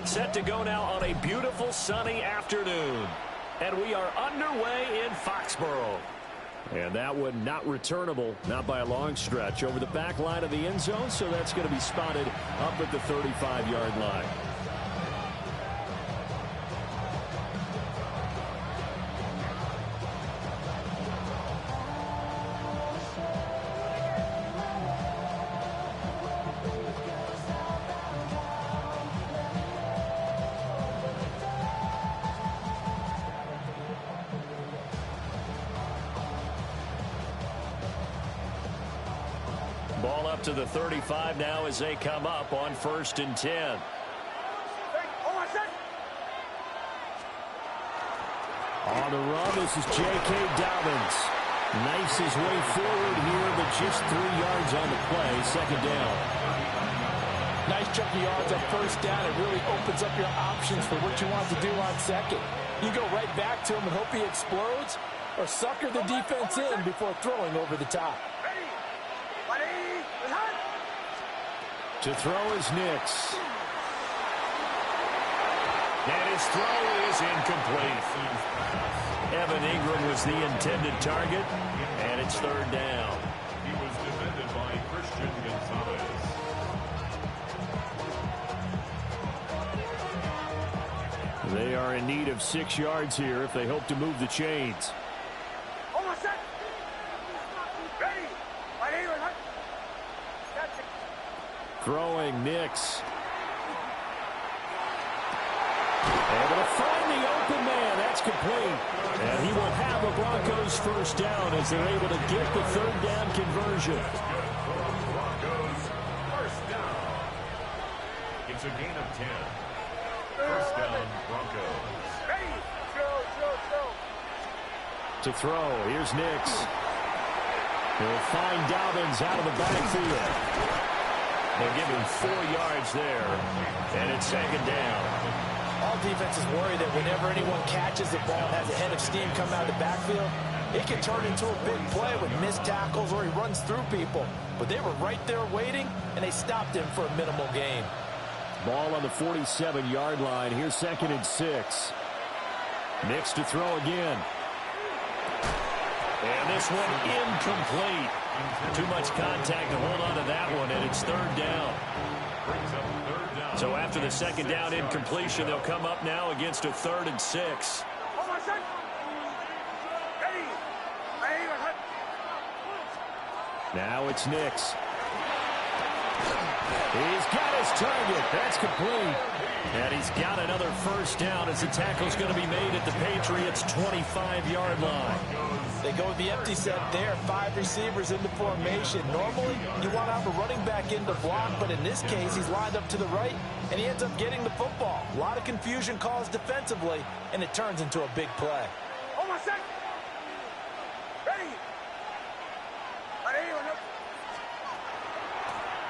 Set to go now on a beautiful sunny afternoon. And we are underway in Foxborough. And that one not returnable, not by a long stretch, over the back line of the end zone, so that's going to be spotted up at the 35-yard line. Ball up to the 35 now as they come up on 1st and 10. On the run, this is J.K. Dobbins. Knifes his way forward here, but just 3 yards on the play. 2nd down. Nice chunk of yards on 1st down. It really opens up your options for what you want to do on 2nd. You go right back to him and hope he explodes, or sucker the defense in before throwing over the top. To throw is Nix. And his throw is incomplete. Evan Ingram was the intended target, and it's 3rd down. He was defended by Christian Gonzalez. They are in need of 6 yards here if they hope to move the chains. Throwing Nix. Able to find the open man. That's complete. And he will have a Broncos 1st down as they're able to get the 3rd down conversion. Broncos 1st down. It's a gain of 10. 1st down, Broncos. To throw. Here's Nix. He'll find Dobbins out of the backfield. They'll give him 4 yards there, and it's 2nd down. All defenses worry that whenever anyone catches the ball and has a head of steam come out of the backfield, it can turn into a big play with missed tackles or he runs through people. But they were right there waiting, and they stopped him for a minimal gain. Ball on the 47-yard line. Here's 2nd and 6. Nix to throw again. And this one incomplete. Too much contact to hold on to that one, and it's 3rd down. So after the 2nd down incompletion, they'll come up now against a 3rd and 6. Now it's Nix. He's got his target. That's complete. And he's got another 1st down as the tackle's going to be made at the Patriots' 25-yard line. They go with the empty set there, 5 receivers into formation. Normally, you want to have a running back in to block, but in this case, he's lined up to the right, and he ends up getting the football. A lot of confusion caused defensively, and it turns into a big play.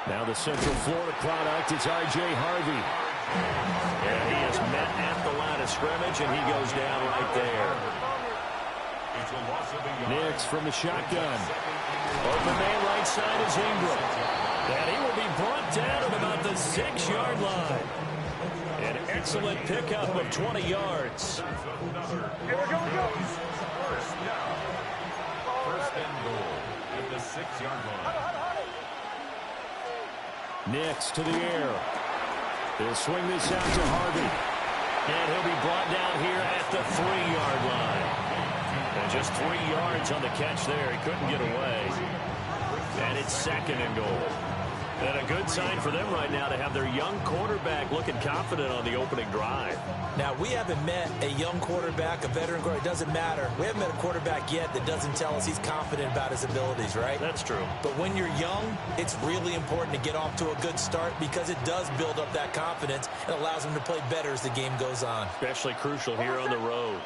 Now the Central Florida product is R.J. Harvey. And he is met at the line of scrimmage, and he goes down right there. Nix from the shotgun. Open man right side is Ingram. And he will be brought down at about the 6-yard line. An excellent pickup of 20 yards. Here we go. 1st and goal at the 6-yard line. Nix to the air. He'll swing this out to Harvey. And he'll be brought down here at the 3-yard line. And just 3 yards on the catch there. He couldn't get away. And it's 2nd and goal. And a good sign for them right now to have their young quarterback looking confident on the opening drive. Now, we haven't met a young quarterback, a veteran quarterback. It doesn't matter. We haven't met a quarterback yet that doesn't tell us he's confident about his abilities, right? That's true. But when you're young, it's really important to get off to a good start because it does build up that confidence and allows him to play better as the game goes on. Especially crucial here on the road.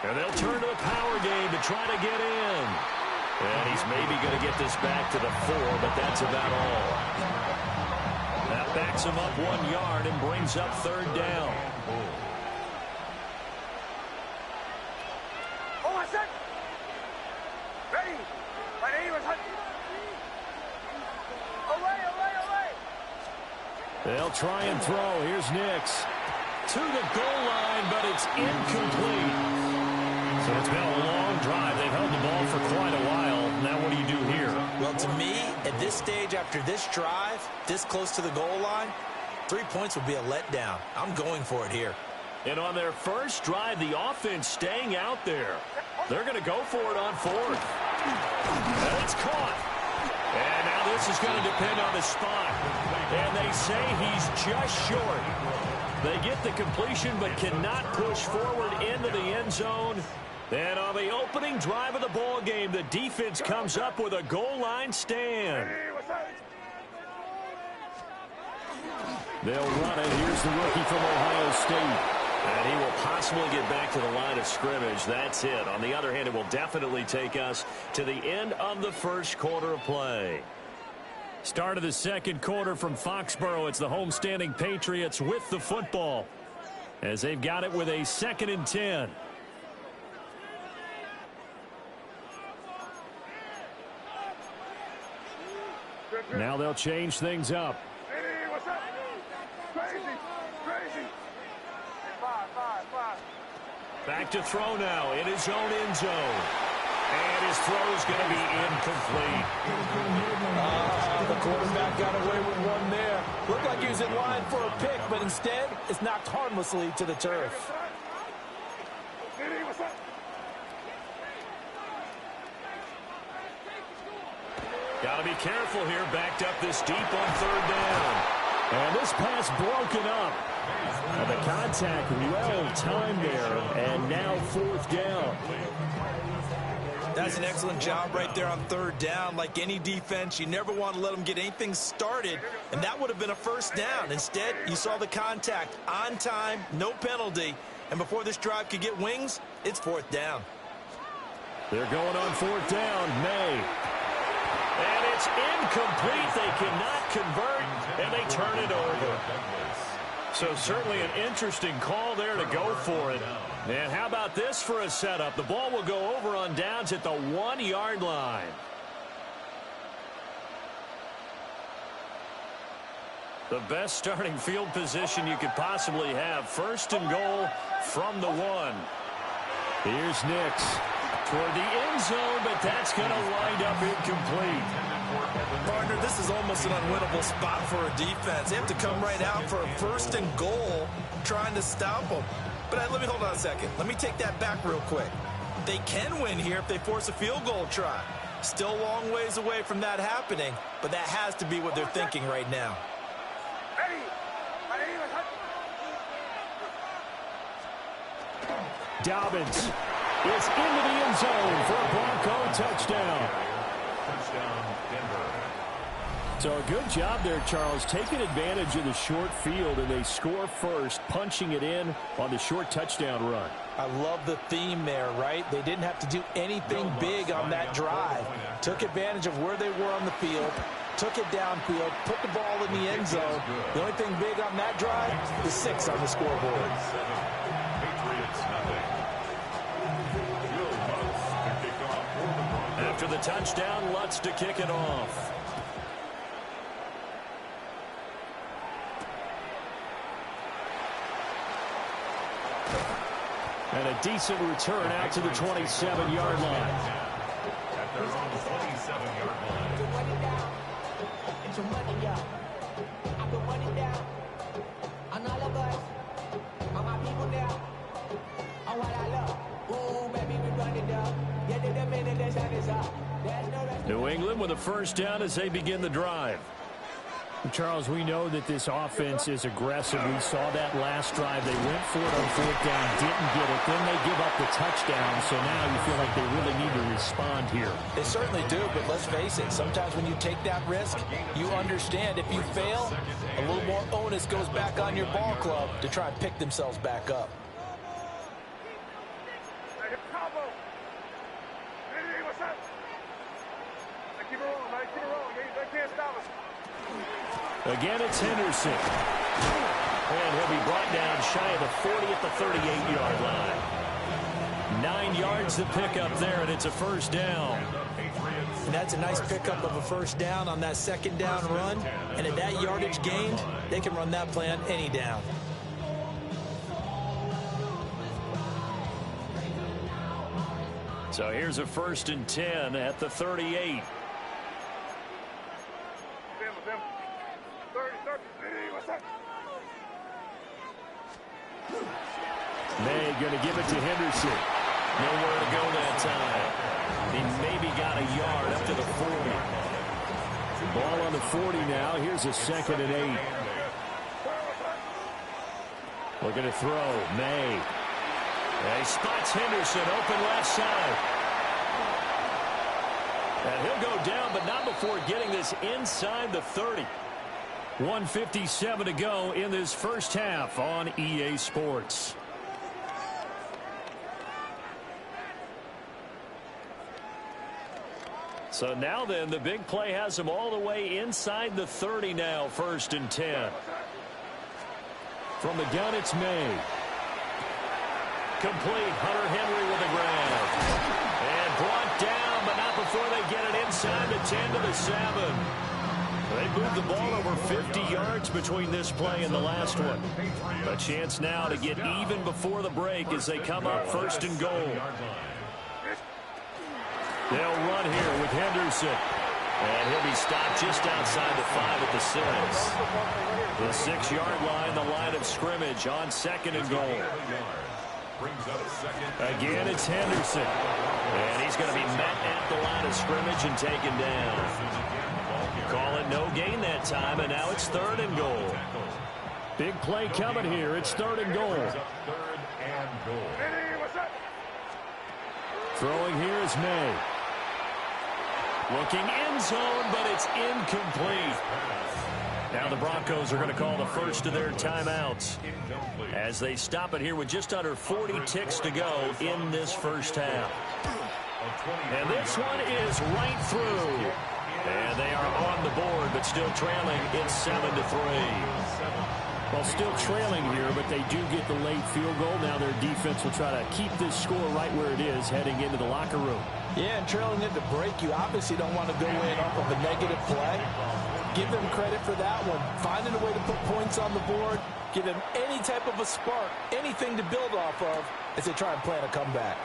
And they'll turn to the power game to try to get in. And he's maybe going to get this back to the 4, but that's about all. That backs him up 1 yard and brings up 3rd down. They'll try and throw. Here's Nix. To the goal line, but it's incomplete. So it's been a long drive. They've held the ball for quite a while. Now what do you do here? Well, to me, at this stage, after this drive, this close to the goal line, 3 points would be a letdown. I'm going for it here. And on their first drive, the offense staying out there. They're going to go for it on fourth. And it's caught. And now this is going to depend on the spot. And they say he's just short. They get the completion but cannot push forward into the end zone. And on the opening drive of the ball game, the defense comes up with a goal line stand. They'll run it. Here's the rookie from Ohio State. And he will possibly get back to the line of scrimmage. That's it. On the other hand, it will definitely take us to the end of the first quarter of play. Start of the second quarter from Foxborough. It's the homestanding Patriots with the football as they've got it with a 2nd and 10. Now they'll change things up. Back to throw now in his own end zone. And his throw is going to be incomplete. The quarterback got away with one there. Looked like he was in line for a pick, but instead, it's knocked harmlessly to the turf. Got to be careful here. Backed up this deep on 3rd down. And this pass broken up. And the contact well timed there. And now 4th down. That's an excellent job right there on 3rd down. Like any defense, you never want to let them get anything started, and that would have been a 1st down. Instead, you saw the contact on time, no penalty, and before this drive could get wings, it's 4th down. They're going on 4th down. May. And it's incomplete. They cannot convert, and they turn it over. So certainly an interesting call there to go for it. And how about this for a setup? The ball will go over on downs at the 1-yard line. The best starting field position you could possibly have. 1st and goal from the 1. Here's Nix toward the end zone, but that's going to wind up incomplete. Partner, this is almost an unwinnable spot for a defense. They have to come right out for a 1st and goal trying to stop them. But let me hold on a second. Let me take that back real quick. They can win here if they force a field goal try. Still a long ways away from that happening, but that has to be what they're thinking right now. Dobbins is into the end zone for a Bronco touchdown. So a good job there, Charles, taking advantage of the short field, and they score first, punching it in on the short touchdown run. I love the theme there, right? They didn't have to do anything big on that drive. Took advantage of where they were on the field, took it downfield, put the ball in the end zone. The only thing big on that drive is 6 on the scoreboard. After the touchdown, Lutz to kick it off. And a decent return out to the 27-yard line. At their own 27-yard line. New England with a 1st down as they begin the drive. Charles, we know that this offense is aggressive. We saw that last drive. They went for it on 4th down, didn't get it. Then they give up the touchdown. So now you feel like they really need to respond here. They certainly do, but let's face it. Sometimes when you take that risk, you understand if you fail, a little more onus goes back on your ball club to try and pick themselves back up. Again, it's Henderson. And he'll be brought down shy of the 40 at the 38-yard line. 9 yards to pick up there, and it's a first down. And that's a nice pickup of a first down on that second down run. And at that yardage gained, they can run that play on any down. So here's a 1st and 10 at the 38. May going to give it to Henderson. Nowhere to go that time. He maybe got a yard up to the 40. Ball on the 40 now. Here's a 2nd and 8. Looking to throw. May. And he spots Henderson open left side. And he'll go down, but not before getting this inside the 30. 1:57 to go in this first half on EA Sports. So now then, the big play has him all the way inside the 30 now, 1st and 10. From the gun, it's May. Complete. Hunter Henry with a grab. And brought down, but not before they get it inside the 10 to the 7. They moved the ball over 50 yards between this play and the last one. A chance now to get even before the break as they come up 1st and goal. They'll run here with Henderson. And he'll be stopped just outside the 5 at the 6. The 6-yard line, the line of scrimmage on 2nd and goal. Again, it's Henderson. And he's going to be met at the line of scrimmage and taken down. Call it no gain that time, and now it's 3rd and goal. Big play coming here. It's 3rd and goal. Throwing here is May. Looking end zone, but it's incomplete. Now the Broncos are going to call the first of their timeouts as they stop it here with just under 40 ticks to go in this first half. And this one is right through. And they are on the board, but still trailing. It's 7-3. Well, still trailing here, but they do get the late field goal. Now their defense will try to keep this score right where it is heading into the locker room. Yeah, and trailing at the break, you obviously don't want to go in off of a negative play. Give them credit for that one. Finding a way to put points on the board, give them any type of a spark, anything to build off of as they try and plan a comeback.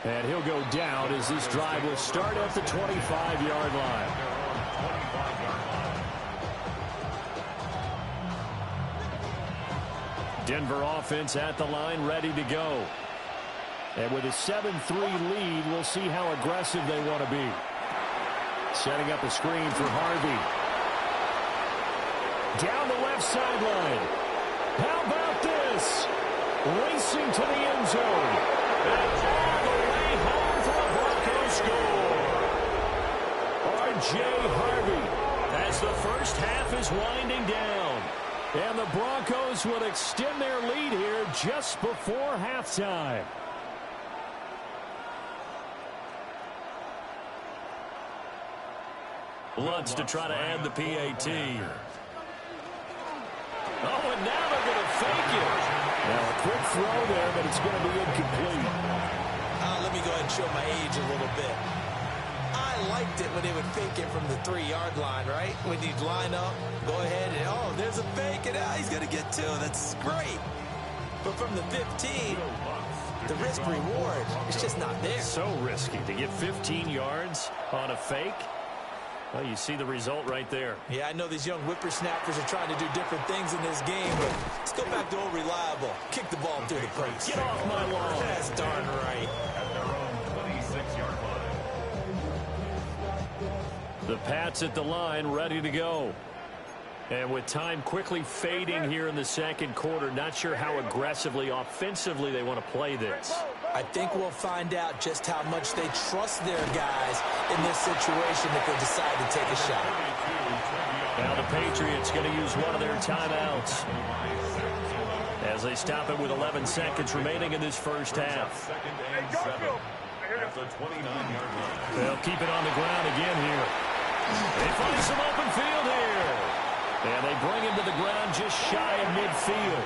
And he'll go down as this drive will start at the 25-yard line. Denver offense at the line, ready to go. And with a 7-3 lead, we'll see how aggressive they want to be. Setting up a screen for Harvey. Down the left sideline. How about this? Racing to the end zone. And all the way home for a Broncos score. R.J. Harvey. As the first half is winding down. And the Broncos will extend their lead here just before halftime. Lutz to try to add the PAT. Oh, and now they're going to fake it. Now a quick throw there, but it's going to be incomplete. Let me go ahead and show my age a little bit. I liked it when they would fake it from the 3-yard line, right? When you'd line up, go ahead and, oh, there's a fake, and he's going to get 2. That's great. But from the 15, the risk-reward is just not there. So risky to get 15 yards on a fake. Well, you see the result right there. Yeah, I know these young whippersnappers are trying to do different things in this game, but let's go back to old reliable. Kick the ball through the post. Get off my lawn. That's darn right. The Pats at the line, ready to go. And with time quickly fading here in the second quarter, not sure how aggressively, offensively they want to play this. I think we'll find out just how much they trust their guys in this situation if they decide to take a shot. Now the Patriots going to use one of their timeouts as they stop it with 11 seconds remaining in this first half. They'll keep it on the ground again here. They find some open field here. And they bring him to the ground just shy of midfield.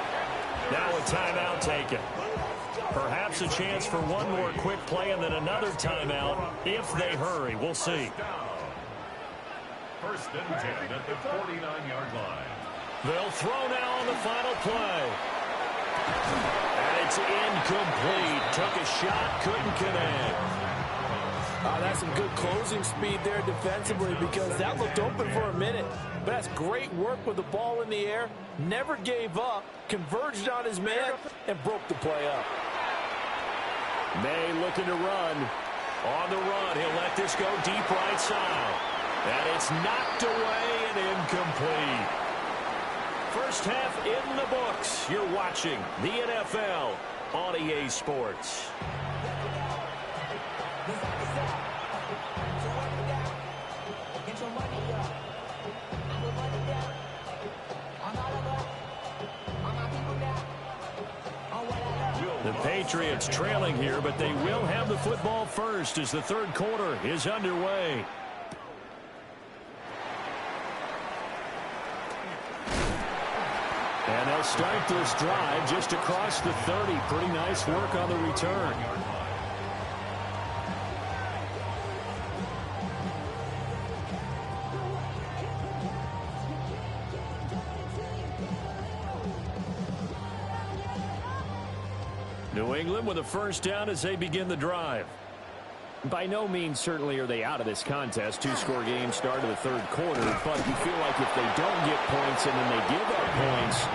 Now a timeout taken. Perhaps a chance for one more quick play and then another timeout if they hurry. We'll see. First and 10 at the 49-yard line. They'll throw now on the final play. And it's incomplete. Took a shot, couldn't connect. That's some good closing speed there defensively because that looked open for a minute. But that's great work with the ball in the air. Never gave up, converged on his man, and broke the play up. May looking to run. On the run, he'll let this go deep right side. And it's knocked away and incomplete. First half in the books. You're watching the NFL on EA Sports. The Patriots trailing here, but they will have the football first as the third quarter is underway. And they'll start this drive just across the 30. Pretty nice work on the return. New England with a first down as they begin the drive. By no means certainly are they out of this contest. Two-score game start of the third quarter, but you feel like if they don't get points and then they give up points,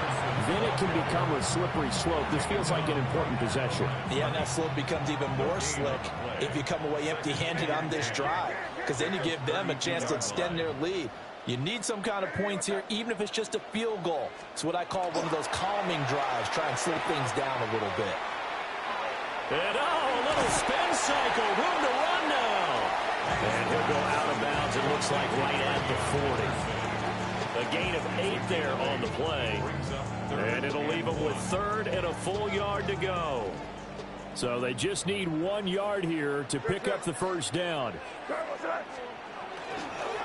then it can become a slippery slope. This feels like an important possession. Yeah, and that slope becomes even more slick if you come away empty-handed on this drive, because then you give them a chance to extend their lead. You need some kind of points here, even if it's just a field goal. It's what I call one of those calming drives, try and slow things down a little bit. And a little spin cycle, room to run now. And he'll go out of bounds, it looks like right at the 40. A gain of 8 there on the play. And it'll leave him with third and a full yard to go. So they just need 1 yard here to pick up the first down.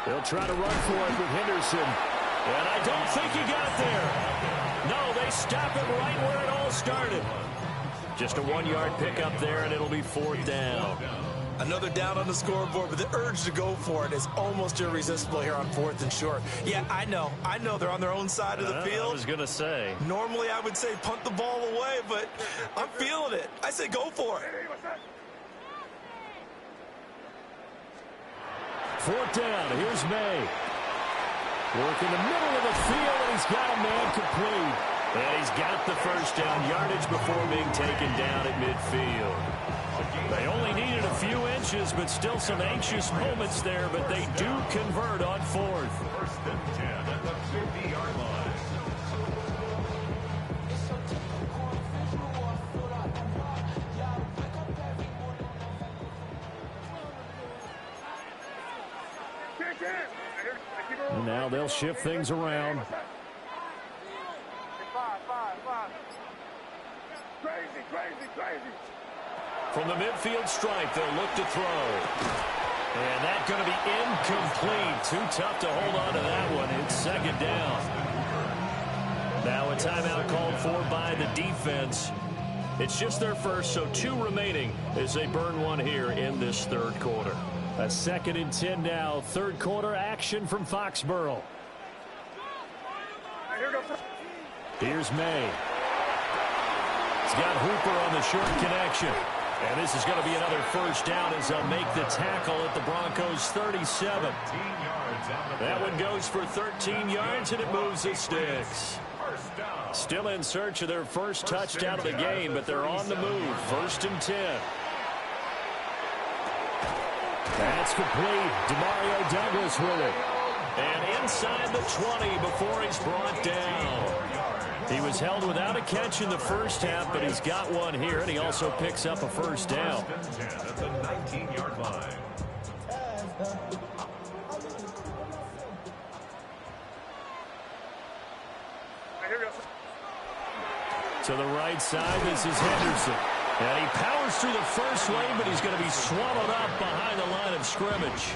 They'll try to run for it with Henderson. And I don't think he got there. No, they stop it right where it all started. Just a 1 yard pickup there, and it'll be fourth down. Another down on the scoreboard, but the urge to go for it is almost irresistible here on 4th and short. Yeah, I know they're on their own side of the field. I was going to say. Normally I would say punt the ball away, but I'm feeling it. I say go for it. Fourth down, here's May. Work in the middle of the field, and he's got a man complete. And he's got the first down, yardage before being taken down at midfield. They only needed a few inches, but still some anxious moments there, but they do convert on fourth. First and 10 at the 50-yard line. And now they'll shift things around. From the midfield stripe, they'll look to throw. And that's going to be incomplete. Too tough to hold on to that one. It's second down. Now a timeout called for by the defense. It's just their first, so 2 remaining as they burn one here in this third quarter. A 2nd and 10 now. Third quarter action from Foxborough. Here's May. He's got Hooper on the short connection. And this is going to be another first down as they'll make the tackle at the Broncos 37. That one goes for 13 yards, and it moves the sticks. Still in search of their first touchdown of the game, but they're on the move. 1st and 10. That's complete. Demario Douglas with it. And inside the 20 before he's brought down. He was held without a catch in the first half, but he's got one here, and he also picks up a first down. At the 19-yard line. To the right side, this is Henderson. And he powers through the first lane, but he's going to be swallowed up behind the line of scrimmage.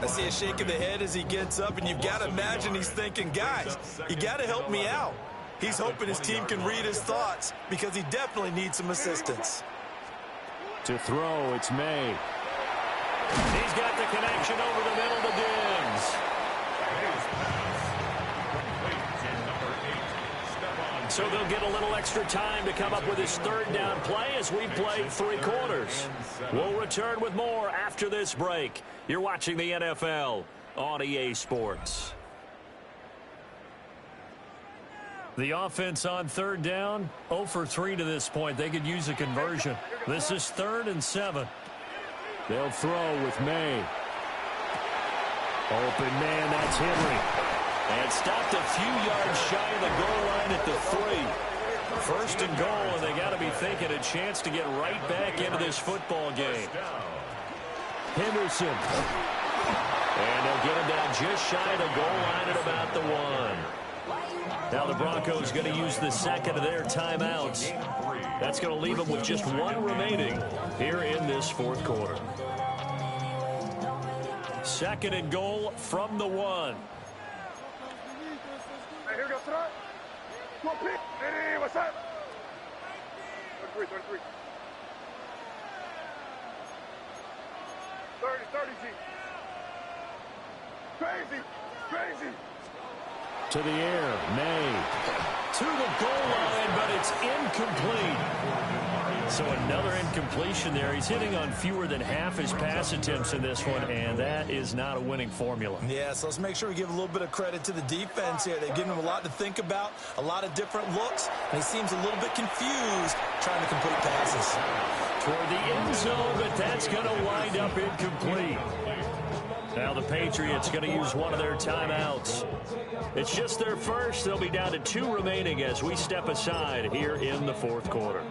I see a shake of the head as he gets up, and you've got to imagine he's thinking, guys, you got to help me out. He's hoping his team can read his thoughts because he definitely needs some assistance. To throw, it's May. He's got the connection over the middle to Diggs. So they'll get a little extra time to come up with his third down play as we play 3 quarters. We'll return with more after this break. You're watching the NFL on EA Sports. The offense on third down, 0 for 3 to this point. They could use a conversion. This is 3rd and 7. They'll throw with May. Open man, that's Henry. And stopped a few yards shy of the goal line at the 3. 1st and goal, and they got to be thinking a chance to get right back into this football game. Henderson. And they'll get him down just shy of the goal line at about the 1. Now the Broncos going to use the second of their timeouts. That's going to leave them with just 1 remaining here in this 4th quarter. 2nd and goal from the 1. Here we go, throw. Go pick. Hey, what's up? 23. 30, G. Crazy. To the air, May. To the goal line, but it's incomplete. So another incompletion there. He's hitting on fewer than half his pass attempts in this one, and that is not a winning formula. Yeah, so let's make sure we give a little bit of credit to the defense here. They've given him a lot to think about, a lot of different looks, and he seems a little bit confused trying to complete passes. Toward the end zone, but that's going to wind up incomplete. Now the Patriots going to use one of their timeouts. It's just their first. They'll be down to 2 remaining as we step aside here in the 4th quarter.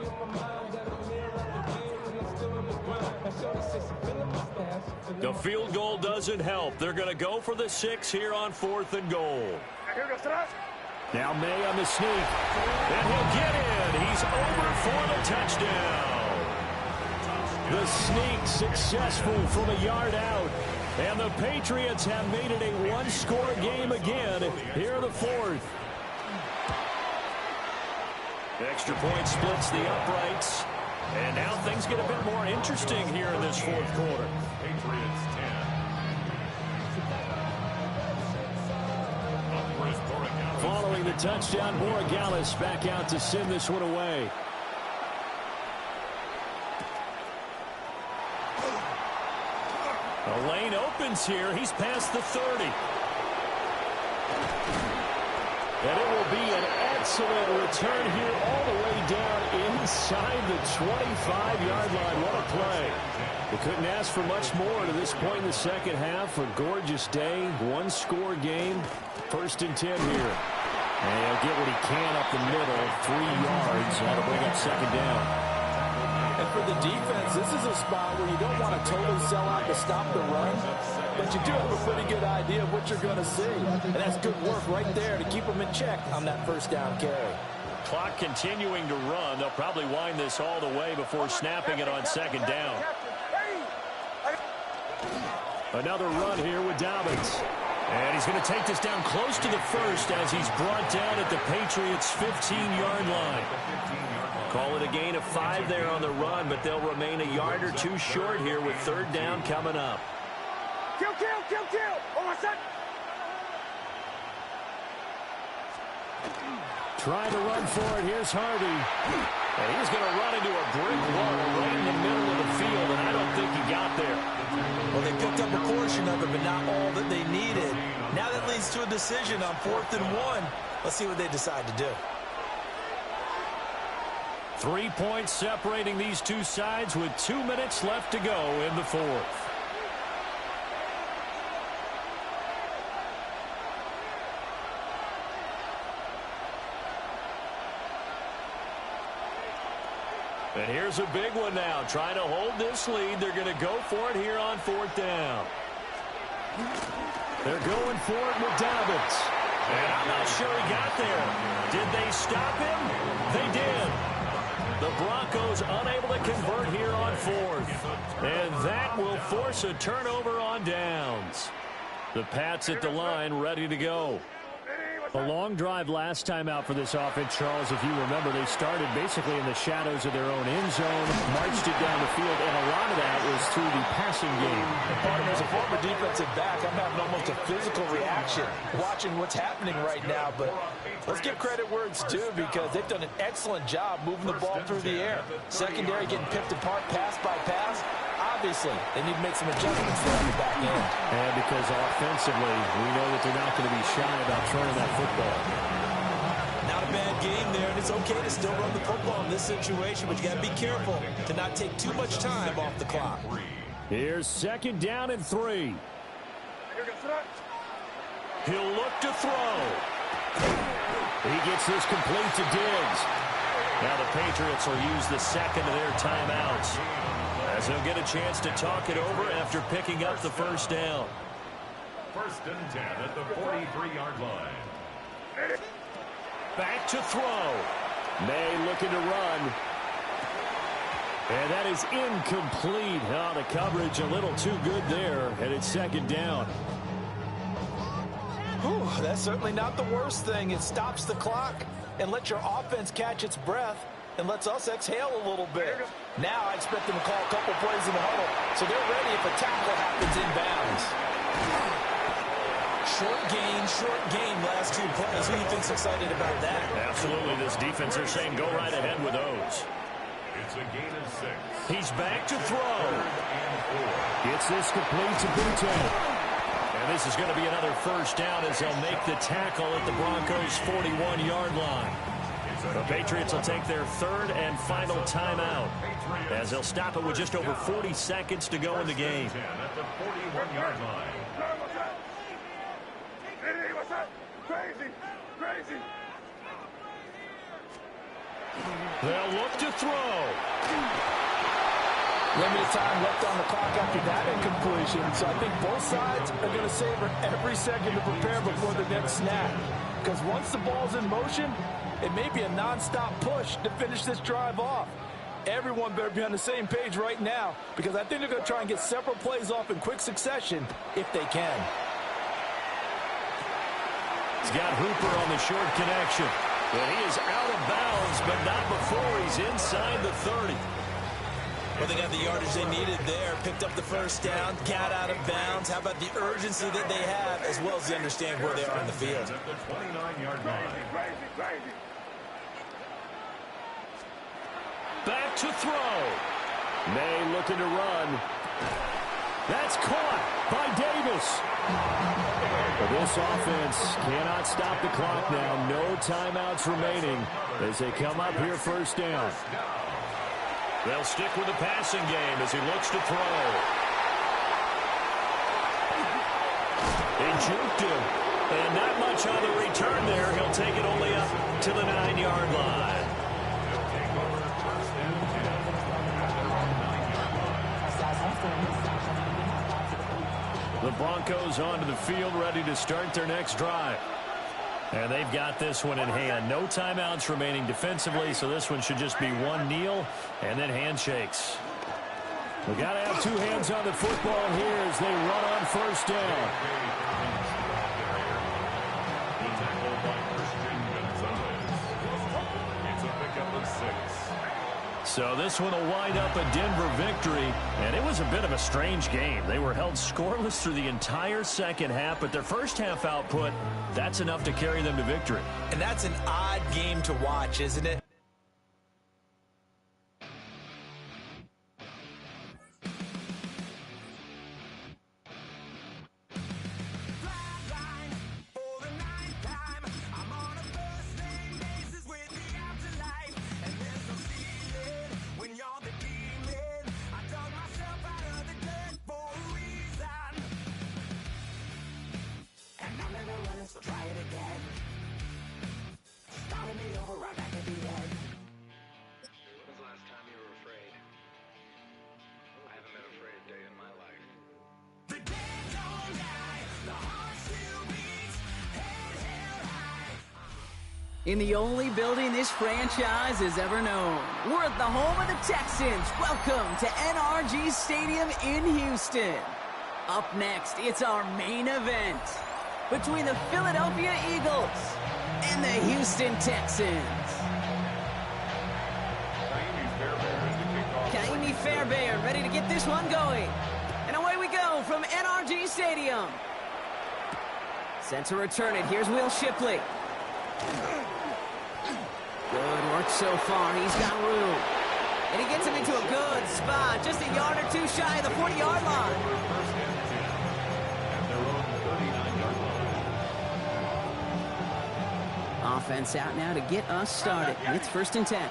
The field goal doesn't help. They're going to go for the 6 here on 4th and goal. Now May on the sneak. And he'll get in. He's over for the touchdown. The sneak successful from a yard out. And the Patriots have made it a 1-score game again here in the 4th. The extra point splits the uprights. And now things get a bit more interesting here in this 4th quarter. Patriots 10. Following the touchdown, Borregales back out to send this one away. The lane opens here. He's past the 30. And it will be an excellent return here all the way down inside the 25-yard line. What a play. They couldn't ask for much more to this point in the second half. A gorgeous day, 1-score game. 1st and 10 here. And he'll get what he can up the middle, 3 yards. That'll bring up 2nd down. And for the defense, this is a spot where you don't want to totally sell out to stop the run, but you do have a pretty good idea of what you're going to see. And that's good work right there to keep them in check on that 1st down carry. Clock continuing to run. They'll probably wind this all the way before snapping it on 2nd down. Another run here with Dobbins. And he's going to take this down close to the 1st as he's brought down at the Patriots' 15-yard line. Call it a gain of 5 there on the run, but they'll remain a yard or 2 short here with 3rd down coming up. Kill. Oh, my son. Trying to run for it. Here's Hardy. And he's going to run into a brick wall right in the middle of the field, and I don't think he got there. Well, they picked up a portion of it, but not all that they needed. Now that leads to a decision on 4th and 1. Let's see what they decide to do. 3 points separating these two sides with 2 minutes left to go in the 4th. And here's a big one now. Trying to hold this lead. They're going to go for it here on 4th down. They're going for it with Dobbins. And I'm not sure he got there. Did they stop him? They did. The Broncos unable to convert here on 4th. And that will force a turnover on downs. The Pats at the line ready to go. A long drive last time out for this offense, Charles. If you remember, they started basically in the shadows of their own end zone, marched it down the field, and a lot of that was through the passing game. And as a former defensive back, I'm having almost a physical reaction watching what's happening right now. But let's give credit where it's due because they've done an excellent job moving the ball through the air. Secondary getting picked apart pass by pass. Obviously, they need to make some adjustments there on the back end. And because offensively, we know that they're not going to be shy about throwing that football. Not a bad game there, and it's okay to still run the football in this situation, but you got to be careful to not take too much time off the clock. Here's 2nd down and 3. He'll look to throw. He gets this complete to Diggs. Now the Patriots will use the second of their timeouts, as they'll get a chance to talk it over after picking up the first down. 1st and 10 at the 43-yard line. Back to throw. May looking to run. And that is incomplete. Oh, the coverage a little too good there, and it's 2nd down. Whew, that's certainly not the worst thing. It stops the clock and lets your offense catch its breath and lets us exhale a little bit. Now I expect them to call a couple plays in the huddle, so they're ready if a tackle happens inbounds. Short gain, last 2 plays. Who do you think's excited about that? Absolutely, this defense are saying go right ahead with those. It's a gain of 6. He's back to throw. 3rd and 4. Gets this complete to Butte. And this is going to be another first down as they'll make the tackle at the Broncos' 41-yard line. The Patriots will take their 3rd and final timeout, as they'll stop it with just over 40 seconds to go in the game. 10 at the 41-yard line. Crazy. They'll look to throw. Limited time left on the clock after that incompletion, so I think both sides are going to savor every second to prepare before the next snap. Because once the ball's in motion, it may be a non-stop push to finish this drive off. Everyone better be on the same page right now, because I think they're going to try and get several plays off in quick succession if they can. He's got Hooper on the short connection. But he is out of bounds, but not before he's inside the 30. Well, they got the yardage they needed there, picked up the first down, got out of bounds. How about the urgency that they have, as well as they understand where they are in the field? At the 29-yard line. Crazy. Back to throw. May looking to run. That's caught by Davis. But this offense cannot stop the clock now. No timeouts remaining as they come up here 1st down. They'll stick with the passing game as he looks to throw. They juked him. And not much on the return there. He'll take it only up to the 9-yard line. The Broncos onto the field, ready to start their next drive. And they've got this one in hand. No timeouts remaining defensively, so this one should just be one kneel and then handshakes. We got to have 2 hands on the football here as they run on 1st down. It's a pickup of 6. So this one will wind up a Denver victory, and it was a bit of a strange game. They were held scoreless through the entire second half, but their first half output, that's enough to carry them to victory. And that's an odd game to watch, isn't it? In the only building this franchise has ever known. We're at the home of the Texans. Welcome to NRG Stadium in Houston. Up next, it's our main event. between the Philadelphia Eagles and the Houston Texans. Kaimi Fairbairn ready to get this one going. And away we go from NRG Stadium. Set to return it. Here's Will Shipley. Good work so far. He's got room. And he gets him into a good spot. Just a yard or two shy of the 40-yard line. Offense out now to get us started. It's 1st and 10.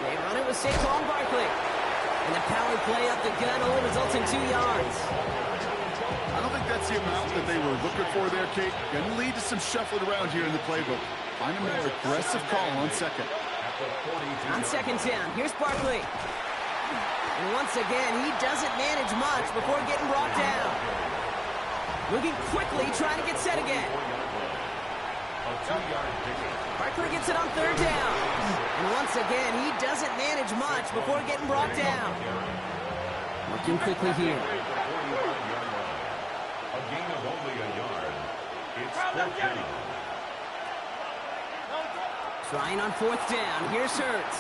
They run it with Saquon Barkley. And the power play up the gut only results in 2 yards. I don't think that's the amount that they were looking for there, Kate. Going to lead to some shuffling around here in the playbook. Find a more aggressive call on second. On 2nd down, here's Barkley. And once again, he doesn't manage much before getting brought down. Moving quickly, trying to get set again. Barkley gets it on 3rd down. And once again, he doesn't manage much before getting brought down. Working quickly here. A gain of only a yard. It's 4th down. Trying on 4th down. Here's Hurts.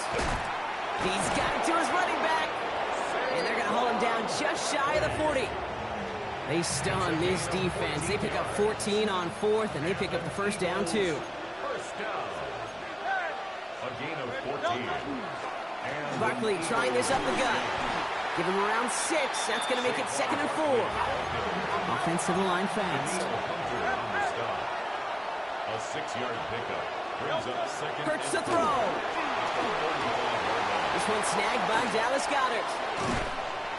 He's got it to his running back. And they're going to haul him down just shy of the 40. They stun this defense. They pick up 14 on 4th, and they pick up the 1st down, too. First down. A gain of 14. And Barkley trying this up the gut. Give him around 6. That's going to make it 2nd and 4. Offense to the line fast. A 6-yard pickup. Brings up 2nd. Hurts to throw. This one snagged by Dallas Goedert.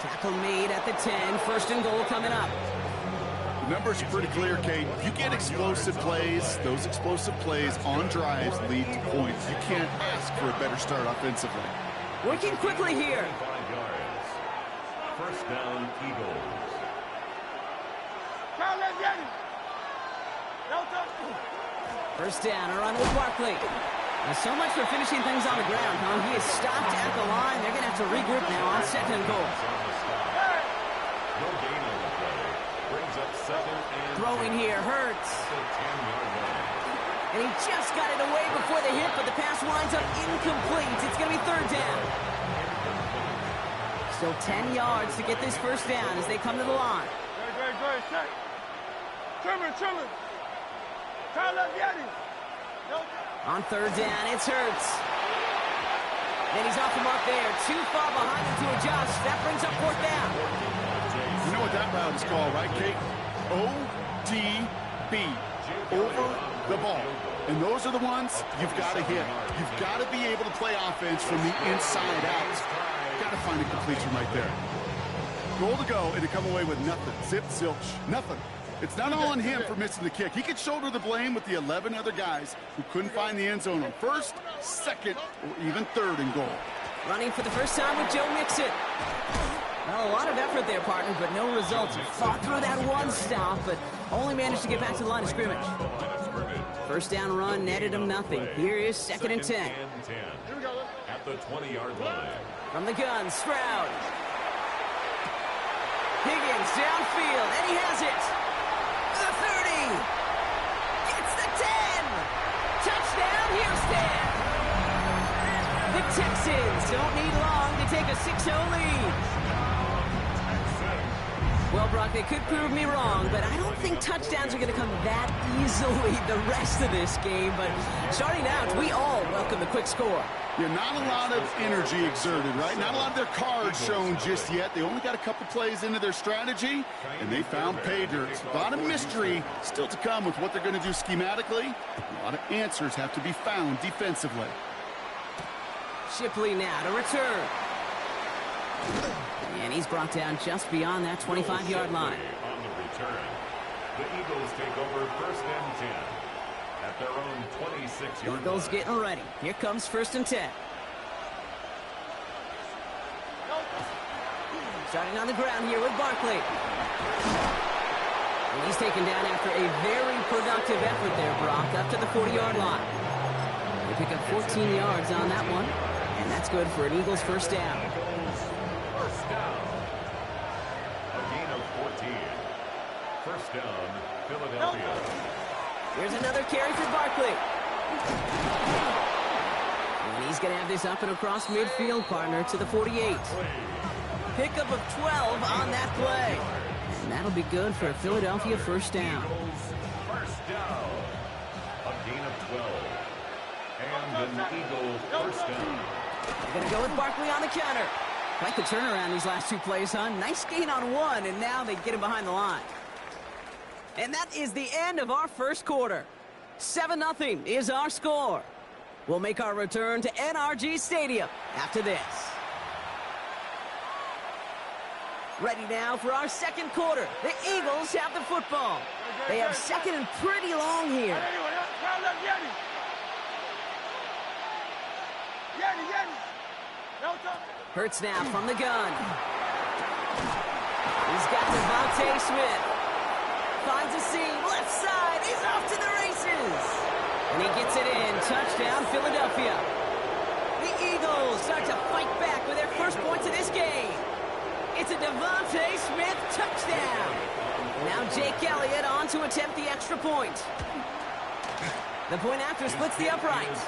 Tackle made at the 10. 1st and goal coming up. The numbers are pretty clear, Kate. You get explosive plays. Those explosive plays on drives lead to points. You can't ask for a better start offensively. Working quickly here. 5 yards. First down, Eagles. First down, a run with Barkley. Now, so much for finishing things on the ground, huh? He is stopped at the line. They're going to have to regroup now on 2nd and goal. No gain on the play. Brings up 2nd and Throwing here, Hurts. And he just got it away before the hit, but the pass winds up incomplete. It's going to be 3rd down. Still 10 yards to get this 1st down as they come to the line. On 3rd down, it's Hurts. And he's off the mark there. Too far behind him to adjust. That brings up 4th down. You know what that route is called, right, Kate? ODB. Over the ball. And those are the ones you've got to hit. You've got to be able to play offense from the inside out. Got to find a completion right there. Goal to go and to come away with nothing. Zip, zilch, nothing. It's not all on him for missing the kick. He could shoulder the blame with the 11 other guys who couldn't find the end zone on 1st, 2nd, or even 3rd and goal. Running for the first time with Joe Mixon. Well, a lot of effort there, partner, but no results. Fought through that one stop, but only managed to get back to the line of scrimmage. 1st down run netted him nothing. Here is 2nd and 10. At the 20-yard line. From the gun, Stroud. Higgins downfield, and he has it. The 30. Gets the 10. Touchdown, Houston. The Texans don't need long to take a 6-0 lead. Well, Brock, they could prove me wrong, but I don't think touchdowns are going to come that easily the rest of this game. But starting out, we all welcome the quick score. Yeah, not a lot of energy exerted, right? Not a lot of their cards shown just yet. They only got a couple plays into their strategy, and they found pay dirt. A lot of mystery still to come with what they're going to do schematically. A lot of answers have to be found defensively. Shipley now to return. And he's brought down just beyond that 25-yard line. On the return, the Eagles take over 1st and 10 at their own 26-yard line. Eagles getting ready. Here comes 1st and 10. Starting on the ground here with Barkley. And he's taken down after a very productive effort there, Brock, up to the 40-yard line. They pick up 14 yards on that one, and that's good for an Eagles first down. First down. A gain of 14. First down, Philadelphia. Here's another carry for Barkley. And he's going to have this up and across midfield, partner, to the 48. Pickup of 12 on that play. And that'll be good for a Philadelphia first down. First down. A gain of 12. And an Eagle first down. They're going to go with Barkley on the counter. Quite the turnaround these last two plays, huh? Nice gain on one, and now they get him behind the line. And that is the end of our first quarter. 7-0 is our score. We'll make our return to NRG Stadium after this. Ready now for our second quarter. The Eagles have the football. They have second and pretty long here. Hurts now from the gun. He's got Devontae Smith. Finds a seam, left side. He's off to the races. And he gets it in. Touchdown, Philadelphia. The Eagles start to fight back with their first points of this game. It's a Devontae Smith touchdown. Now Jake Elliott on to attempt the extra point. The point after splits the uprights.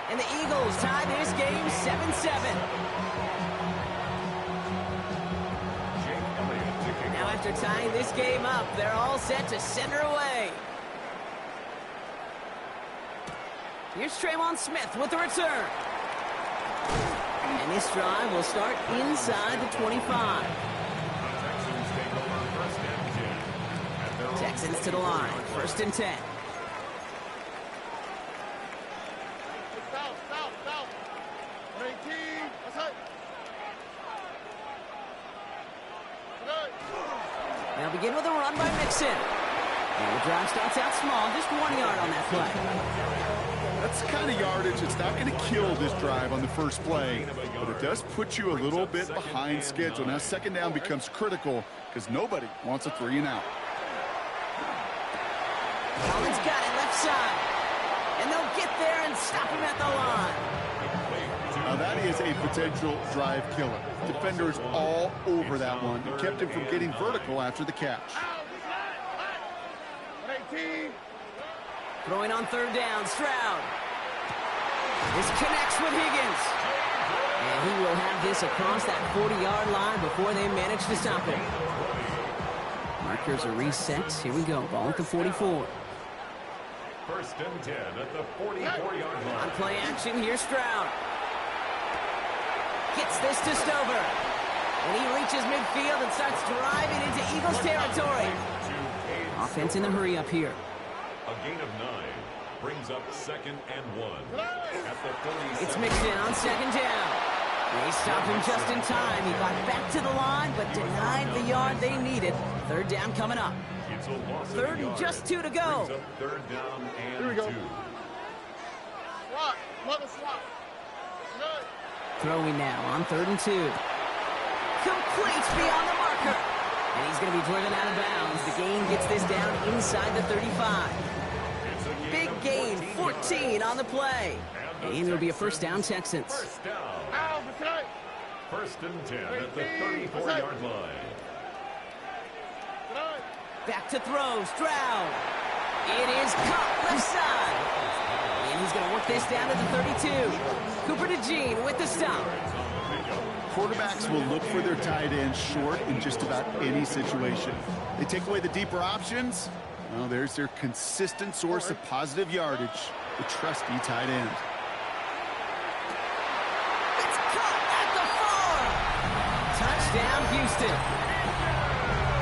And the Eagles tie this game 7-7. Now after tying this game up, they're all set to send her away. Here's Traymon Smith with the return. And this drive will start inside the 25. Texans to the line, 1st and 10. They'll begin with a run by Mixon. And the drive starts out small, just 1 yard on that play. That's the kind of yardage that's not going to kill this drive on the first play, but it does put you a little bit behind schedule. Now second down becomes critical because nobody wants a 3 and out. Collins got it left side. And they'll get there and stop him at the line. Now that is a potential drive killer. Defenders all over that one. It kept him from getting vertical after the catch. Throwing on 3rd down, Stroud. This connects with Higgins. And he will have this across that 40-yard line before they manage to stop him. Markers are reset. Here we go. Ball at the 44. 1st and 10 at the 44-yard line. On play action, here's Stroud. Gets this to Stover. And he reaches midfield and starts driving into Eagles territory. Offense in the hurry up here. A gain of 9 brings up 2nd and 1 at the 37. It's Mixon on 2nd down. They stopped him just in time. He got back to the line, but denied the yard they needed. 3rd down coming up. It's a loss of 3rd and yards. just 2 to go. Brings up 3rd down and Here we go. 2. Throwing now on 3rd and 2. Complete beyond the marker. And he's going to be driven out of bounds. The gain gets this down inside the 35. Big gain, 14 on the play. And it'll be a first down, Texans. First down. 1st and 10 at the 34-yard line. Back to throw, Stroud. It is caught left side. And he's going to work this down to the 32. Cooper DeJean with the stop. Quarterbacks will look for their tight end short in just about any situation. They take away the deeper options. Well, there's their consistent source of positive yardage, the trusty tight end. It's caught at the 4. Touchdown, Houston.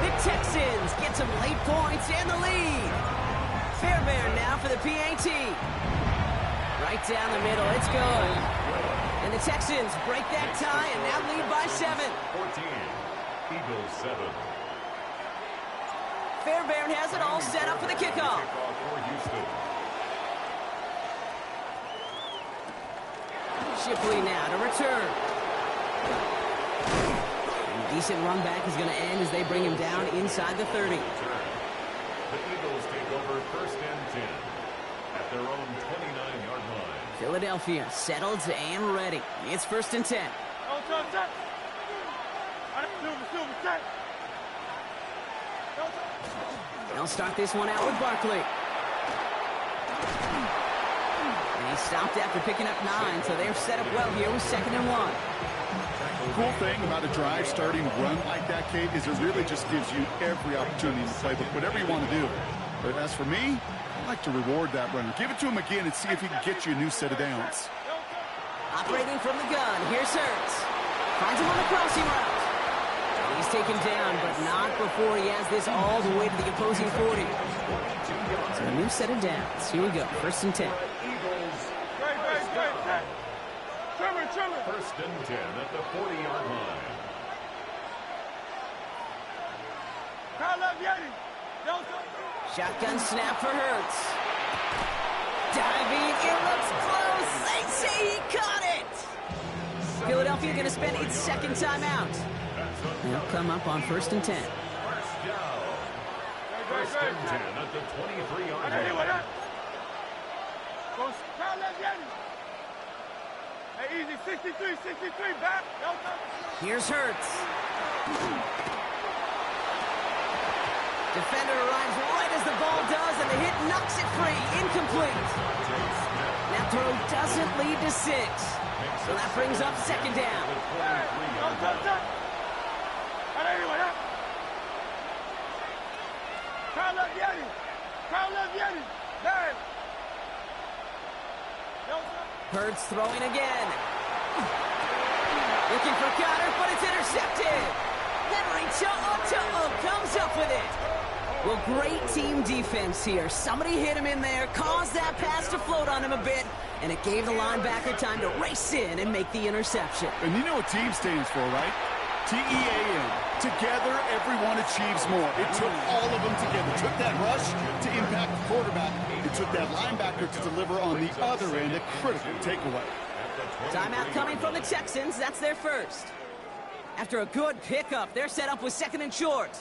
The Texans get some late points and the lead. Fairbairn now for the PAT. Right down the middle, it's good. And the Texans break that tie and now lead by 7. 14. Eagles 7. Fairbairn has it all set up for the kickoff. Kickoff for Houston. Shipley now to return. And Decent run back is going to end as they bring him down inside the 30. The Eagles take over first and 10 at their own 29-yard line. Philadelphia settled and ready. It's first and 10. They'll start this one out with Barkley. And he stopped after picking up 9, so they're set up well here with 2nd and 1. The cool thing about a drive starting run like that, Kate, is it really just gives you every opportunity to play whatever you want to do. But as for me, I like to reward that runner. Give it to him again and see if he can get you a new set of downs. Operating from the gun, here's Hurts. Finds him on the crossing route. He's taken down, but not before he has this all the way to the opposing 40. So a new set of downs. Here we go, first and 10. First and 10 at the 40-yard line. Shotgun snap for Hurts. Diving, it looks close. They say he caught it. Philadelphia going to spend its second timeout. They'll come up on first and 10. First down. First and 10 at the 23-yard line. Easy, 63, back. Here's Hurts. Defender arrives right as the ball does, and the hit knocks it free. Incomplete. That throw doesn't lead to 6. So that brings up second down. Hurts throwing again. Looking for Connor, but it's intercepted. Henry comes up with it. Well, great team defense here. Somebody hit him in there, caused that pass to float on him a bit, and it gave the linebacker time to race in and make the interception. And you know what team stands for, right? T-E-A-M. Together, everyone achieves more. It took all of them together. It took that rush to impact the quarterback. It took that linebacker to deliver on the other end, a critical takeaway. Timeout coming from the Texans. That's their first. After a good pickup, they're set up with 2nd and short.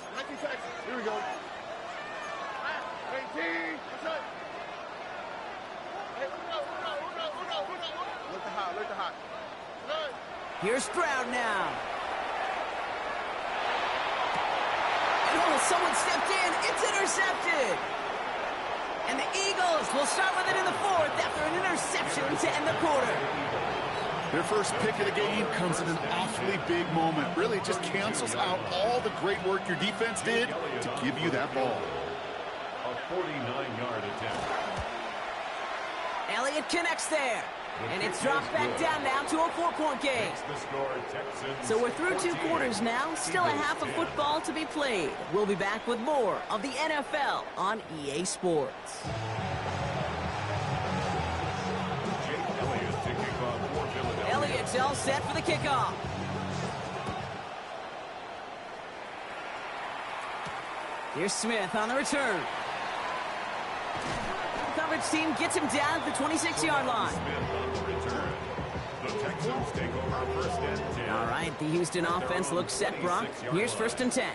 Here we go. 18. Look hot. Here's Stroud now. Oh, someone stepped in. It's intercepted. And the Eagles will start with it in the 4th after an interception to end the quarter. Their first pick of the game comes in an awfully big moment. Really just cancels out all the great work your defense did to give you that ball. A 49-yard attempt. Elliott connects there. And it's dropped back down now to a 4-point game. So we're through 2 quarters now. Still a half of football to be played. We'll be back with more of the NFL on EA Sports. Elliott's all set for the kickoff. Here's Smith on the return. Coverage team gets him down at the 26-yard line. All right, the Houston offense looks set, Brock. Here's first and 10.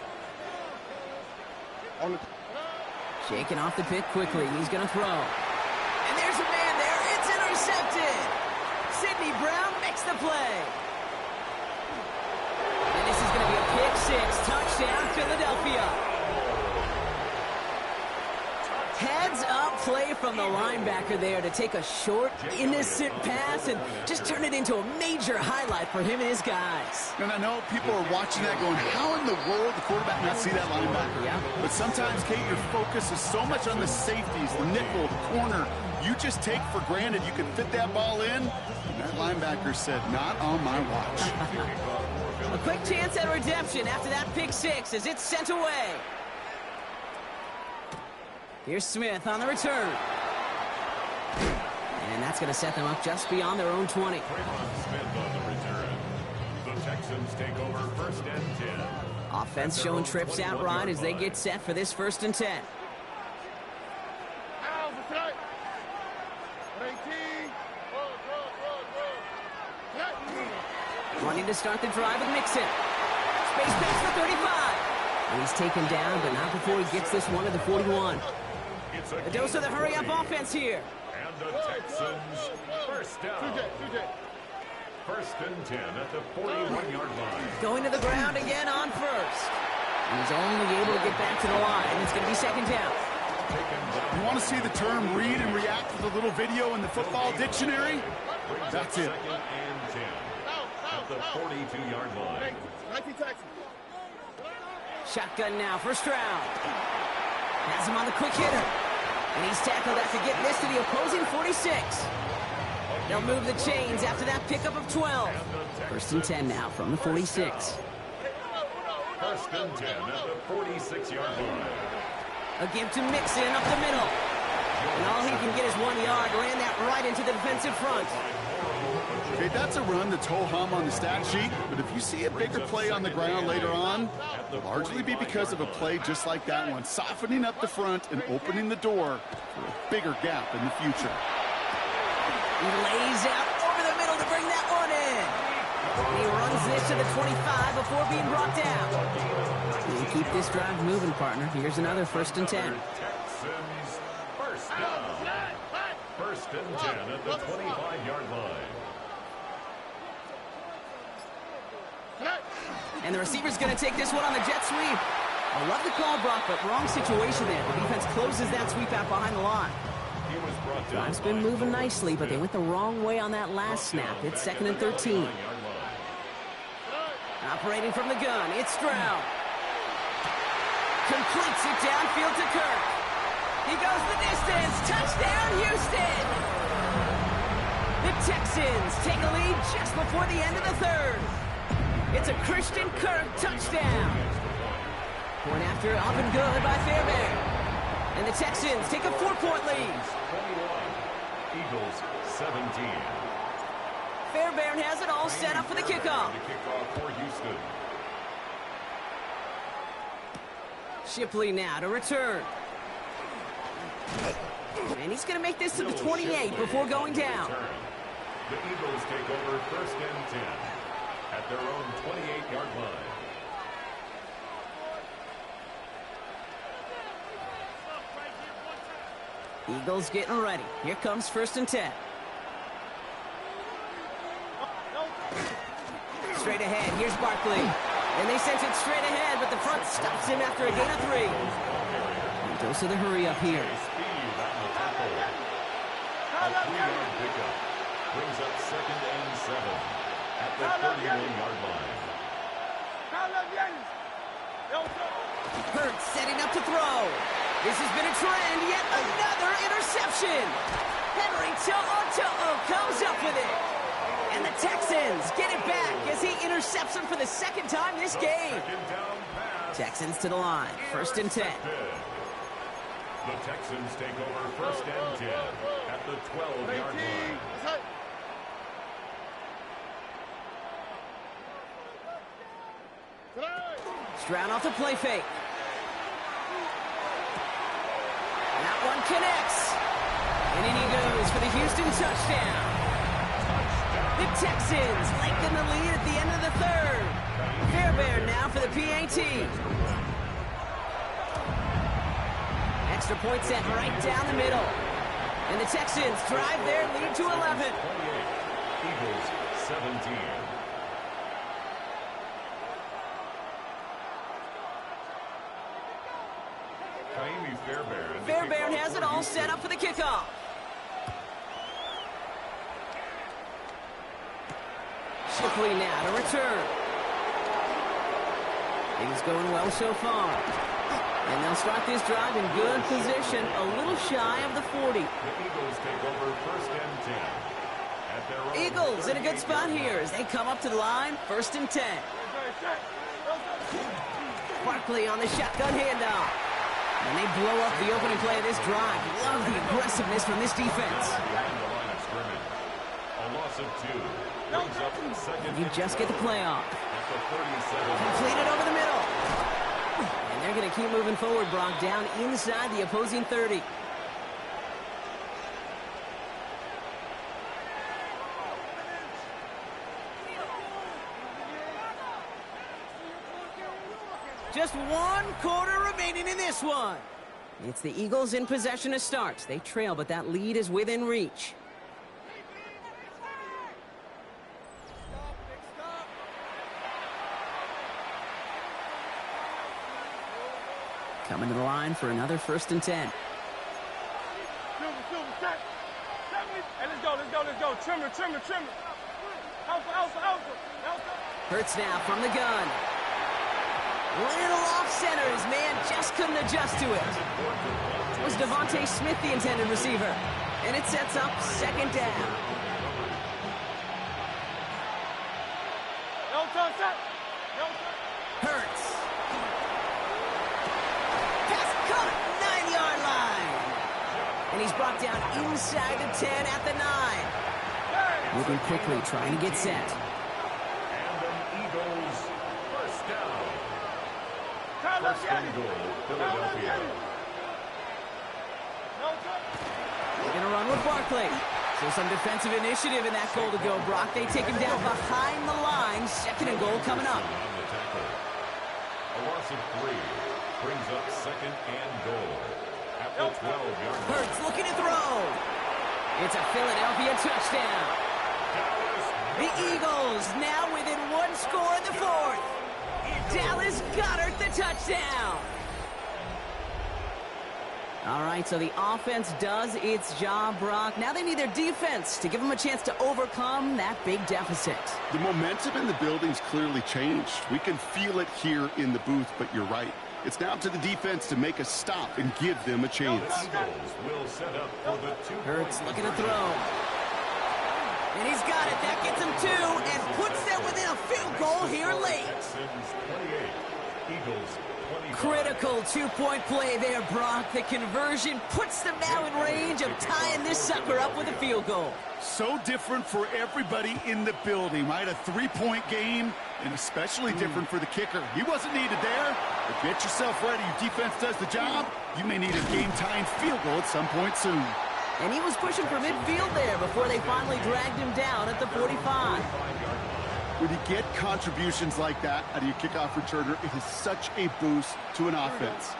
Shaking off the pick quickly. He's going to throw. And there's a man there. It's intercepted. Sidney Brown makes the play. And this is going to be a pick 6. Touchdown, Philadelphia. Heads-up play from the linebacker there to take a short, innocent pass and just turn it into a major highlight for him and his guys. And I know people are watching that going, how in the world the quarterback not see that linebacker? Yeah. But sometimes, Kate, your focus is so much on the safeties, the nickel, the corner. You just take for granted you can fit that ball in. And that linebacker said, not on my watch. A quick chance at redemption after that pick 6 as it's sent away. Here's Smith on the return. And that's going to set them up just beyond their own 20. Smith on the return. The Texans take over first and 10. Offense showing trips out right as they get set for this first and 10. Running to start the drive with Mixon. space pass for 35. And he's taken down, but not before he gets this one to the 41. A dose of the hurry-up offense here. And the Texans first down. First and 10 at the 41-yard line. Going to the ground again on first. And he's only able to get back to the line. It's going to be second down. You want to see the term read and react to the little video in the football dictionary? That's it. Second and 10 at the 42-yard line. Shotgun now, first round. Has him on the quick hitter. And he's tackled after getting this to the opposing 46. They'll move the chains after that pickup of 12. First and 10 now from the 46. First and 10 at the 46-yard line. A give to Mixon up the middle. And all he can get is 1 yard. Ran that right into the defensive front. Okay, that's a run that's ho-hum on the stat sheet, but if you see a bigger play on the ground later on, it'll largely be because of a play just like that one, softening up the front and opening the door for a bigger gap in the future. He lays out over the middle to bring that one in. He runs this to the 25 before being brought down. You keep this drive moving, partner. Here's another first and 10. Texans first down. First and 10 at the 25-yard line. And the receiver's going to take this one on the jet sweep. I love the call, Brock, but wrong situation there. The defense closes that sweep out behind the line. He was brought down. Drive's been moving nicely, but they went the wrong way on that last snap. It's second and 13. Operating from the gun, it's Stroud. Completes it downfield to Kirk. He goes the distance. Touchdown, Houston! The Texans take a lead just before the end of the third. It's a Christian Kirk touchdown. Point after up and good by Fairbairn. And the Texans take a 4-point lead. 21. Eagles 17. Fairbairn has it all set up for the kickoff. The kickoff for Houston. Shipley now to return. And he's going to make this to the 28 before going down. The Eagles take over first and 10 at their own 28-yard line. Eagles getting ready. Here comes first and 10. Straight ahead, here's Barkley. And they sent it straight ahead, but the front stops him after a gain of 3. And dose of the hurry up here. A 3-yard pickup brings up second and 7 at the 31-yard line. Hurts setting up to throw. This has been a trend, yet another interception. Henry To'o comes up with it. And the Texans get it back as he intercepts him for the second time this game. Texans to the line, first and 10. The Texans take over first and 10 at the 12-yard line. Stroud off the play fake. That one connects. And in he goes for the Houston touchdown. The Texans lengthen the lead at the end of the third. Fairbairn now for the PAT. Extra point set right down the middle. And the Texans drive their lead to 11. Eagles 17. Fairbairn has it all set up for the kickoff. Shipley now to return. Things going well so far. And they'll start this drive in good position, a little shy of the 40. The Eagles take over first and 10. At their own Eagles in a good spot here as they come up to the line, first and 10. Barkley on the shotgun handoff. And they blow up the opening play of this drive. Love the aggressiveness from this defense. A loss of 2. Brings up second. You just get the play off. At the 37. Completed over the middle. And they're going to keep moving forward, Brock, down inside the opposing 30. Just 1 quarter remaining in this one. It's the Eagles in possession to start. They trail, but that lead is within reach. Coming to the line for another 1st and 10. Hey, let's go. Trimmer. Alpha. Hurts now from the gun. Little off center. His man just couldn't adjust to it. It was Devontae Smith, the intended receiver. And it sets up 2nd down. Hurts. Pass caught. 9-yard line. And he's brought down inside the 10 at the 9. Moving quickly, trying to get set. And an Eagles first down. First and goal, Philadelphia. They're going to run with Barkley. So some defensive initiative in that goal to go, Brock. They take him down behind the line. 2nd and goal coming up. A loss of 3 brings up 2nd and goal at the 12-yard line. Hurts looking to throw. It's a Philadelphia touchdown. The Eagles now within 1 score in the 4th. Dallas Goedert the touchdown. All right, so the offense does its job, Brock. Now they need their defense to give them a chance to overcome that big deficit. The momentum in the building's clearly changed. We can feel it here in the booth, but you're right. It's now to the defense to make a stop and give them a chance. The Eagles will set up for the 2. Hurts looking to throw. And he's got it. That gets him 2 and puts them within a field goal here late. Texans 28, Eagles 25. Critical 2-point play there, Brock. The conversion puts them now in range of tying this sucker up with a field goal. So different for everybody in the building, right? A 3-point game, and especially different for the kicker. He wasn't needed there, but get yourself ready. Your defense does the job. You may need a game-tying field goal at some point soon. And he was pushing for midfield there before they finally dragged him down at the 45. When you get contributions like that out of your kickoff returner, it is such a boost to an offense.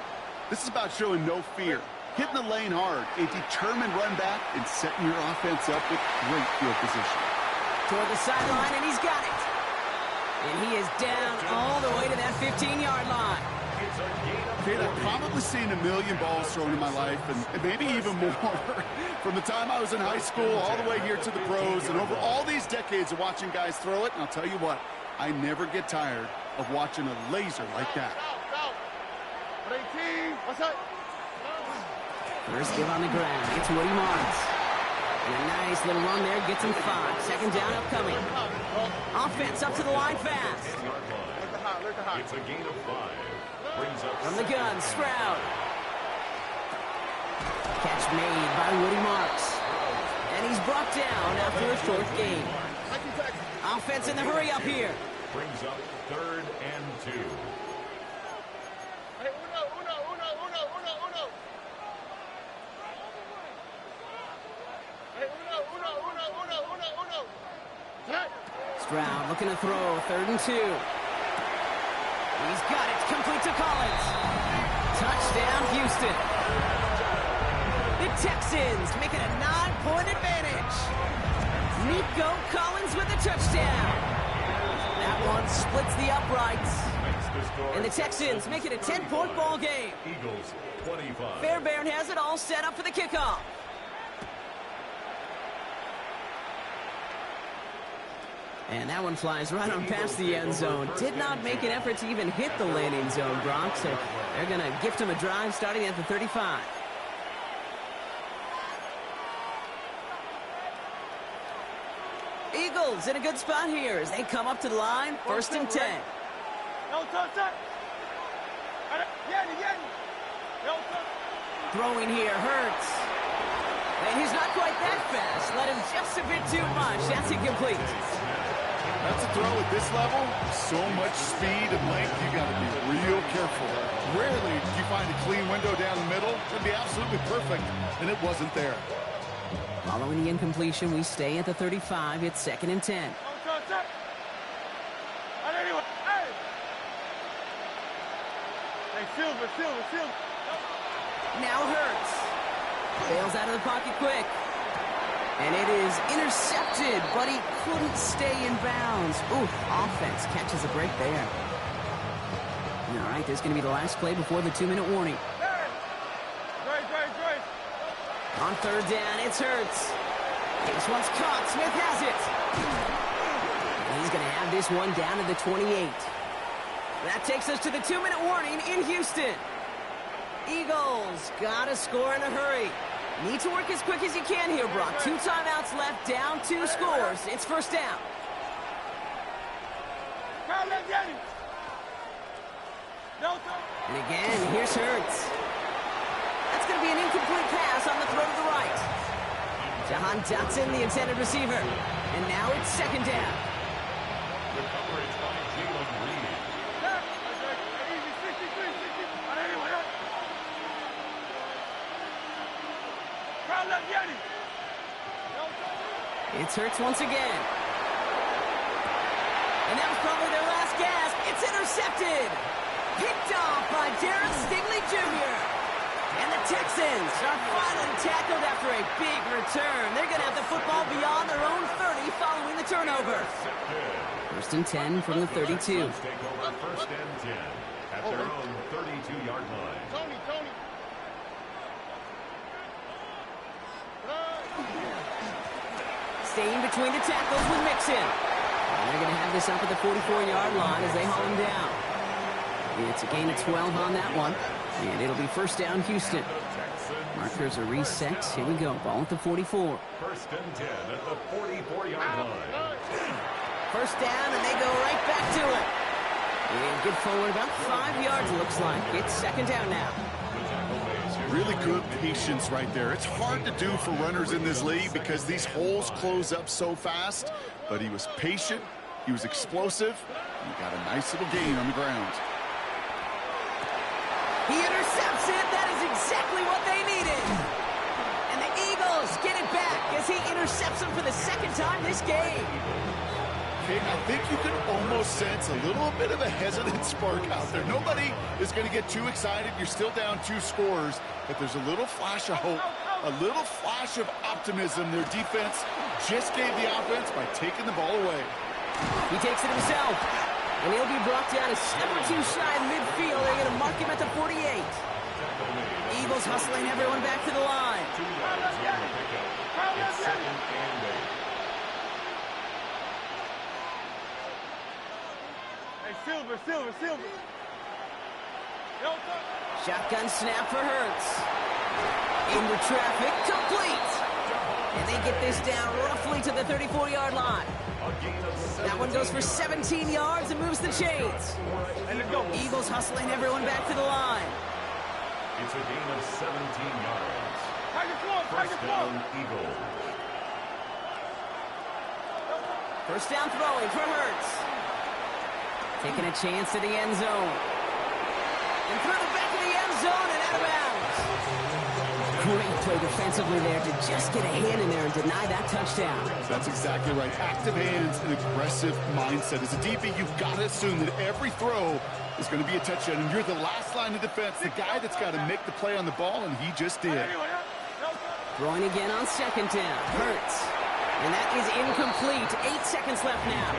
This is about showing no fear, hitting the lane hard, a determined run back, and setting your offense up with great field position. Toward the sideline, and he's got it. And he is down all the way to that 15-yard line. Kate, I've probably seen a million balls thrown in my life, and maybe even more. From the time I was in high school all the way here to the pros, and over all these decades of watching guys throw it, and I'll tell you what, I never get tired of watching a laser like that. First give on the ground. It's Woody Marks. And a nice little run there gets him 5. 2nd down upcoming. Offense up to the line fast. It's a gain of 5. Brings up from the gun, Stroud. Catch made by Woody Marks. And he's brought down after a short gain. Offense in the hurry up here. Brings up 3rd and 2. Stroud looking to throw, 3rd and 2. He's got it, complete to Collins. Touchdown, Houston. The Texans make it a 9-point advantage. Nico Collins with a touchdown. That one splits the uprights. And the Texans make it a 10-point ball game. Eagles 25. Fairbairn has it all set up for the kickoff. And that one flies right on past the end zone. Did not make an effort to even hit the landing zone, Brock. So they're going to gift him a drive starting at the 35. Eagles in a good spot here as they come up to the line. 1st and 10. Throwing here, Hurts. And he's not quite that fast. Let him just a bit too much. That's incomplete. That's a throw at this level. So much speed and length, you got to be real careful. Rarely do you find a clean window down the middle. It'd be absolutely perfect, and it wasn't there. Following the incompletion, we stay at the 35. It's 2nd and 10. Now Hurts. Bails out of the pocket quick. And it is intercepted, but he couldn't stay in bounds. Ooh, offense catches a break there. All right, this is going to be the last play before the 2-minute warning. On third down, it's Hurts. This one's caught. Smith has it. And he's going to have this one down to the 28. That takes us to the 2-minute warning in Houston. Eagles got to score in a hurry. Need to work as quick as you can here, Brock. 2 timeouts left, down 2 scores. It's first down. And again, here's Hurts. That's going to be an incomplete pass on the throw to the right. Jahan Dotson, the intended receiver. And now it's second down. The coverage by Jalen Reed. It's Hurts once again. And that was probably their last gasp. It's intercepted. Picked off by Darren Stingley Jr. And the Texans are finally tackled after a big return. They're going to have the football beyond their own 30 following the turnover. First and 10 from the 32. Take over first and 10 at their own 32-yard line. Staying between the tackles with Mixon. And they're going to have this up at the 44-yard line as they haul him down. It's a gain of 12 on that one. And it'll be first down, Houston. Markers are reset. Here we go. Ball at the 44. First and 10 at the 44-yard line. First down, and they go right back to it. And get forward about 5 yards, looks like. It's second down now. Really good patience right there. It's hard to do for runners in this league because these holes close up so fast. But he was patient. He was explosive. He got a nice little gain on the ground. He intercepts it. That is exactly what they needed. And the Eagles get it back as he intercepts him for the second time this game. Okay, I think you can almost sense a little bit of a hesitant spark out there. Nobody is going to get too excited. You're still down 2 scores, but there's a little flash of hope, a little flash of optimism. Their defense just gave the offense by taking the ball away. He takes it himself, and he'll be brought down a step or 2 shy of midfield. They're going to mark him at the 48. Eagles hustling everyone back to the line. 2 yards on the pickup. It's second and 8. Silver. Shotgun snap for Hurts. Into traffic, complete. And they get this down roughly to the 34-yard line. That one goes for 17 yards and moves the chains. Eagles hustling everyone back to the line. It's a gain of 17 yards. First down, Eagles. First down throwing for Hurts. Taking a chance to the end zone. And through the back of the end zone and out of bounds. Great play defensively there to just get a hand in there and deny that touchdown. That's exactly right. Active hands and aggressive mindset. As a DB, you've got to assume that every throw is going to be a touchdown. And you're the last line of defense, the guy that's got to make the play on the ball, and he just did. Throwing again on second down. Hurts. And that is incomplete. 8 seconds left now.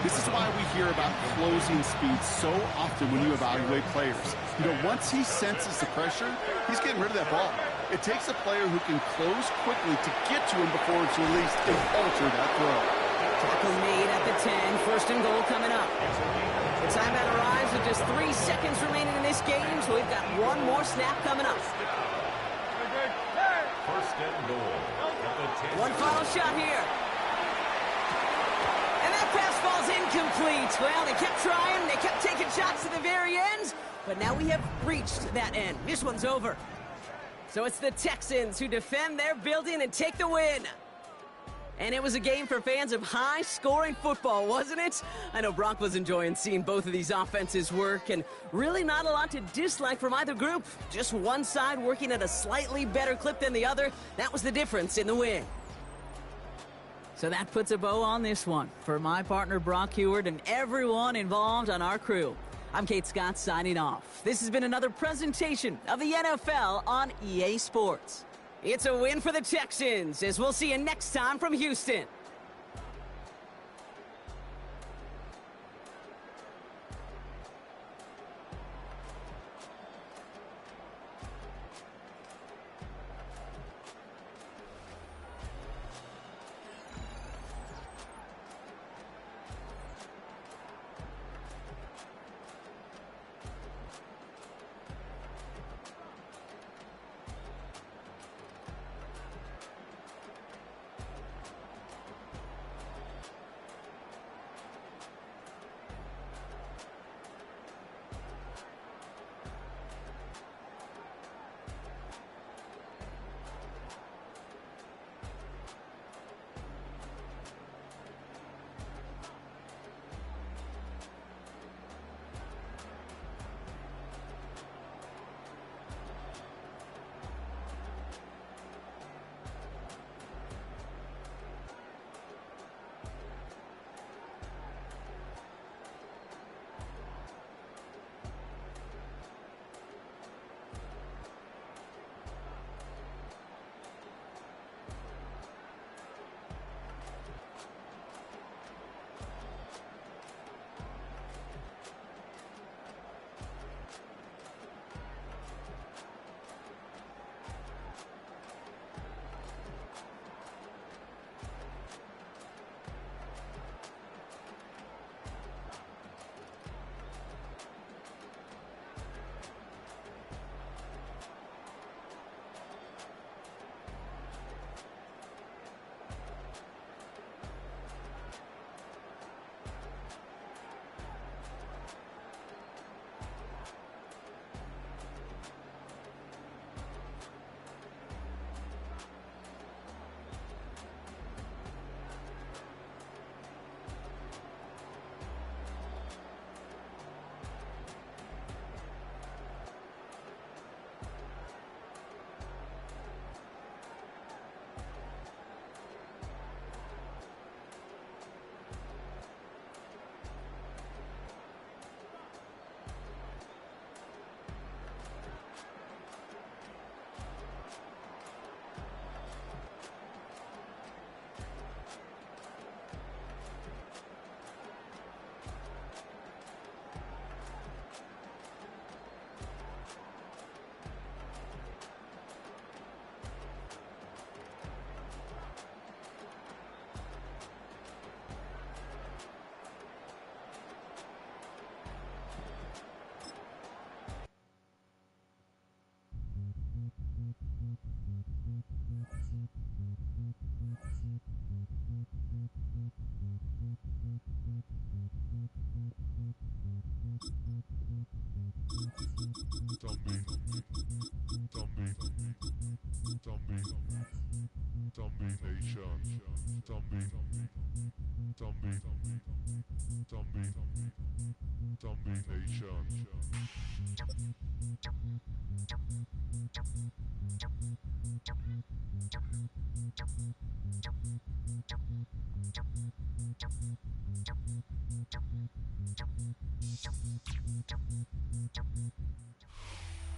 This is why we hear about closing speed so often when you evaluate players. You know, once he senses the pressure, he's getting rid of that ball. It takes a player who can close quickly to get to him before it's released and alter that throw. Tackle made at the 10. First and goal coming up. The timeout arrives with just 3 seconds remaining in this game, so we've got one more snap coming up. First and goal. One final shot here. And that pass falls incomplete. Well, they kept trying. They kept taking shots to the very end. But now we have reached that end. This one's over. So it's the Texans who defend their building and take the win. And it was a game for fans of high-scoring football, wasn't it? I know Brock was enjoying seeing both of these offenses work, and really not a lot to dislike from either group. Just one side working at a slightly better clip than the other. That was the difference in the win. So that puts a bow on this one. For my partner Brock Heward and everyone involved on our crew, I'm Kate Scott signing off. This has been another presentation of the NFL on EA Sports. It's a win for the Texans, as we'll see you next time from Houston.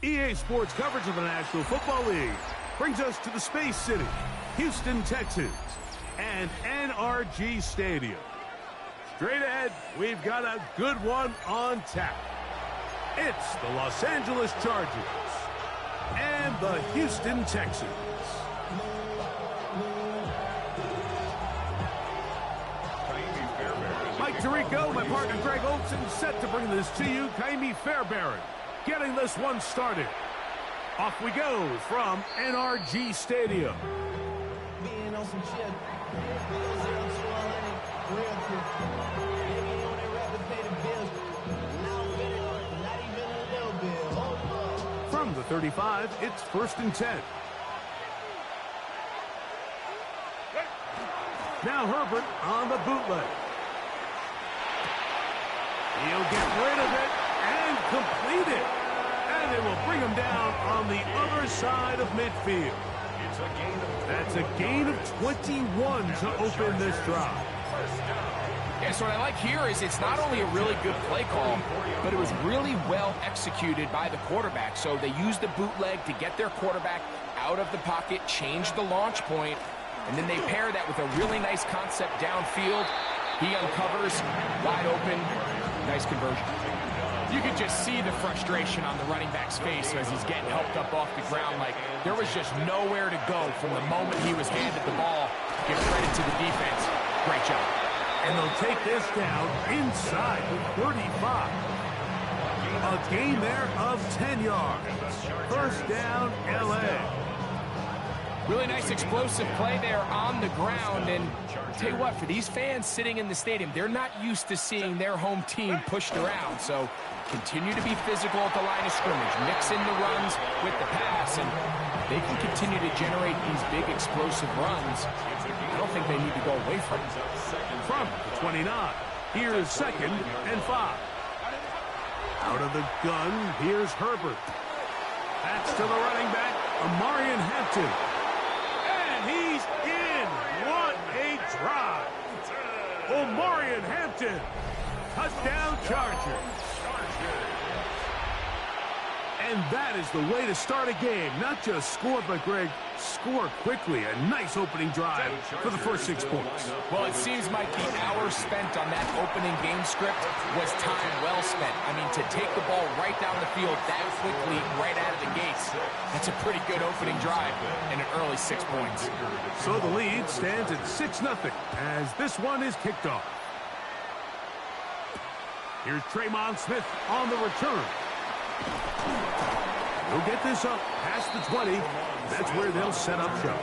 EA Sports coverage of the National Football League brings us to the Space City, Houston, Texas, and NRG Stadium. Straight ahead, we've got a good one on tap. It's the Los Angeles Chargers and the Houston Texans. Mike Tirico, my partner Greg Olson, set to bring this to you. Kaimi Fairbairn getting this one started. Off we go from NRG Stadium. Being on some shit. 0-2-100, real quick. Maybe on that rapid pay the bills. Not even a little bit. Oh, from the 35, it's 1st and 10. Now Herbert on the bootleg. He'll get rid of it and complete it. And it will bring him down on the other side of midfield. That's a gain of 21 to open this drive. Yeah, so what I like here is it's not only a really good play call, but it was really well executed by the quarterback. So they used the bootleg to get their quarterback out of the pocket, change the launch point, and then they pair that with a really nice concept downfield. He uncovers, wide open, nice conversion. You could just see the frustration on the running back's face as he's getting helped up off the ground. Like, there was just nowhere to go from the moment he was handed the ball. Give credit to the defense. Great job. And they'll take this down inside the 35. A gain there of 10 yards. First down, L.A. Really nice explosive play there on the ground. And I'll tell you what, for these fans sitting in the stadium, they're not used to seeing their home team pushed around. So continue to be physical at the line of scrimmage. Mix in the runs with the pass, and they can continue to generate these big explosive runs. I don't think they need to go away from it. From the 29, here's 2nd and 5. Out of the gun, here's Herbert. That's to the running back, Amarian Hampton. And he's in. What a drive. Amarian Hampton. Touchdown Chargers. And that is the way to start a game. Not just score, but, Greg, score quickly. A nice opening drive for the first 6 points. Well, it seems like the hour spent on that opening game script was time well spent. I mean, to take the ball right down the field that quickly, right out of the gates, that's a pretty good opening drive and an early 6 points. So the lead stands at 6-0 as this one is kicked off. Here's Traymon Smith on the return. He'll get this up past the 20. That's where they'll set up shop.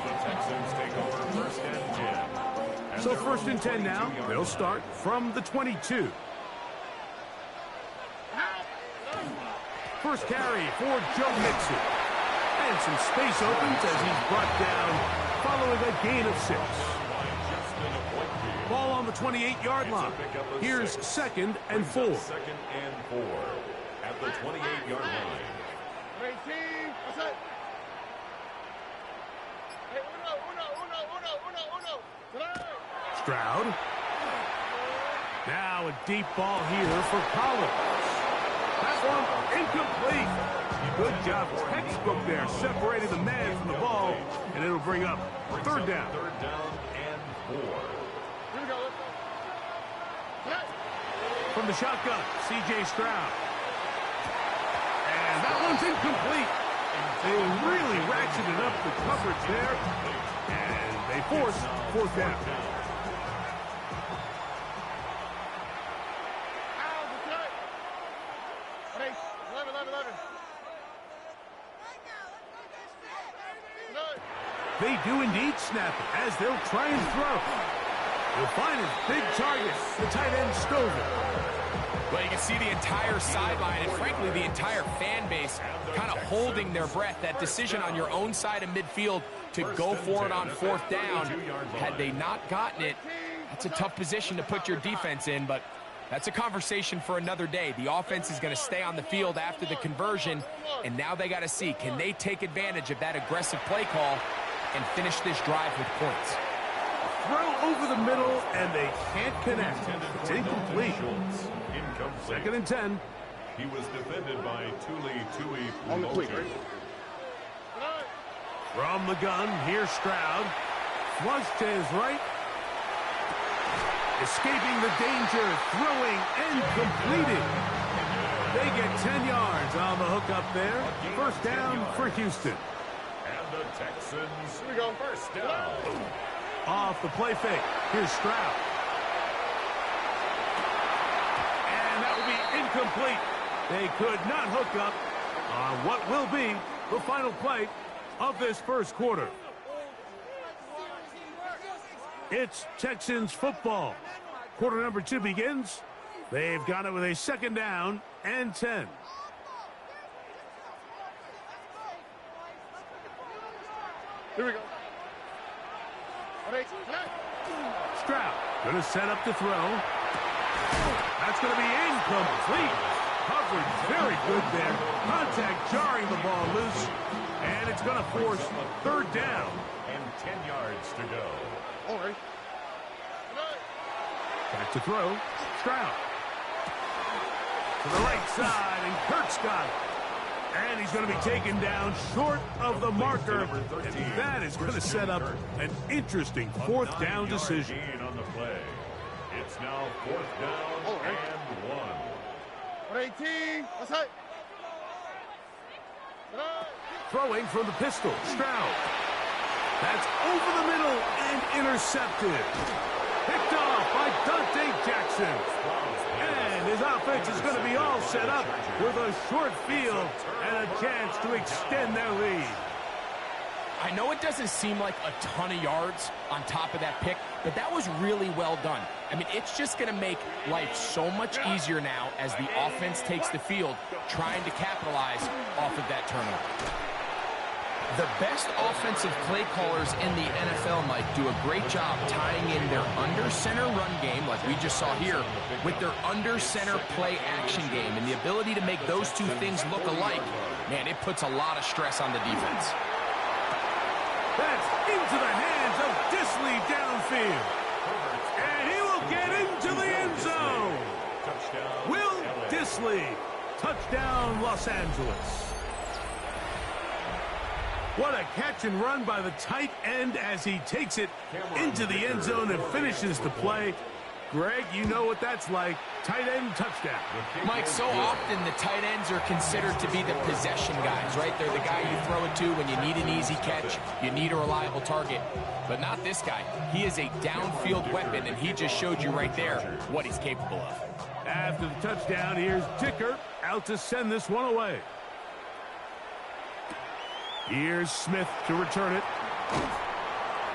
The Texans take over 1st and 10. So 1st and 10 now. They'll start from the 22. First carry for Joe Mixon. And some space opens as he's brought down following a gain of 6. Ball on the 28-yard line. Here's 2nd and 4. 2nd and 4 at the 28-yard line. Stroud. Now a deep ball here for Collins. That one incomplete. Good job. Textbook there. Separated the man from the ball. And it'll bring up 3rd down. 3rd down and 4. From the shotgun, C.J. Stroud. And that one's incomplete. They really ratcheted up the coverage there. And they force 4th down. They do indeed snap it as they'll try and throw. You'll find his big target, the tight end Stover. Well, you can see the entire sideline and, frankly, the entire fan base kind of holding their breath. That decision on your own side of midfield to go for it on 4th down, had they not gotten it, that's a tough position to put your defense in, but that's a conversation for another day. The offense is going to stay on the field after the conversion, and now they got to see, can they take advantage of that aggressive play call and finish this drive with points? Throw over the middle, and they can't connect. It's incomplete. 2nd and 10. He was defended by Tui On the quick. From the gun, here's Stroud. Flush to his right. Escaping the danger, throwing and completing. They get 10 yards on the hook up there. 1st down for Houston. And the Texans, 1st down. Off the play fake. Here's Stroud. And that will be incomplete. They could not hook up on what will be the final play of this 1st quarter. It's Texans football. Quarter number 2 begins. They've got it with a 2nd down and 10. Here we go. Stroud going to set up to throw. That's going to be incomplete. Coverage very good there. Contact jarring the ball loose. And it's going to force 3rd down. And 10 yards to go. All right. To throw, Stroud. To the right side, and Kurt's got it. And he's going to be taken down short of the marker. And that is going to set up an interesting fourth down decision. On the play. It's now fourth down and 1. 18, outside. Throwing from the pistol, Stroud. That's over the middle and intercepted. Picked off by Dante Jackson. And his offense is going to be all set up with a short field and a chance to extend their lead. I know it doesn't seem like a ton of yards on top of that pick, but that was really well done. I mean, it's just going to make life so much easier now as the offense takes the field, trying to capitalize off of that turnover. The best offensive play callers in the NFL, Mike, do a great job tying in their under-center run game, like we just saw here, with their under-center play action game. And the ability to make those two things look alike, man, it puts a lot of stress on the defense. That's into the hands of Disley downfield. And he will get into the end zone. Will Disley, touchdown Los Angeles. What a catch and run by the tight end as he takes it into the end zone and finishes the play. Greg, you know what that's like. Tight end touchdown. Mike, so often the tight ends are considered to be the possession guys, right? They're the guy you throw it to when you need an easy catch, you need a reliable target. But not this guy. He is a downfield weapon, and he just showed you right there what he's capable of. After the touchdown, here's Dicker out to send this one away. Here's Smith to return it.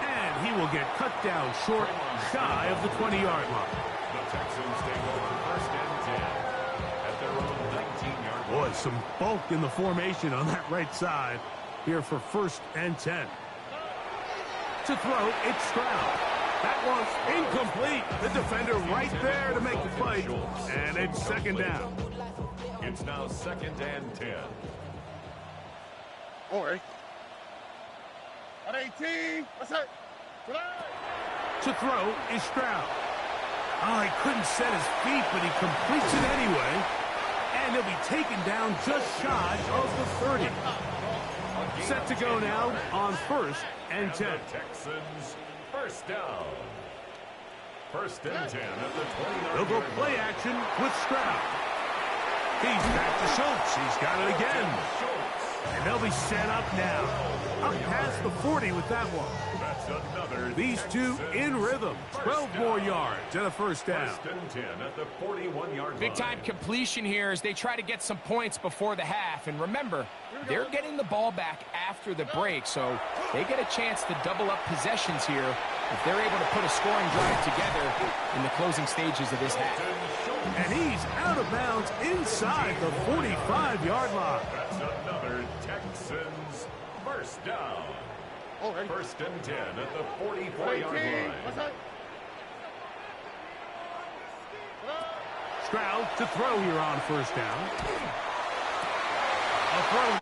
And he will get cut down short, shy of the 20-yard line. The Texans take over first and 10 at their own 19-yard line. Boy, some bulk in the formation on that right side here for first and 10. To throw, it's Stroud. That was incomplete. The defender right there to make the play. And it's second down. It's now second and 10. Or 18, outside. To throw is Stroud. Oh, he couldn't set his feet, but he completes it anyway. And he'll be taken down just shy of the 30. Set to go now on first and 10. The Texans first down. First and 10 at the 20-yard line. They'll go play action with Stroud. He's back to Schultz. He's got it again. And they'll be set up now. Up past the 40 with that one. That's another. These two in rhythm. 12 more yards and a first down. First and 10 at the 41-yard line. Big-time completion here as they try to get some points before the half. And remember, they're getting the ball back after the break, so they get a chance to double up possessions here if they're able to put a scoring drive together in the closing stages of this half. And he's out of bounds inside the 45-yard line. That's another Texans first down. First and 10 at the 44-yard line. Stroud to throw here on first down. A throw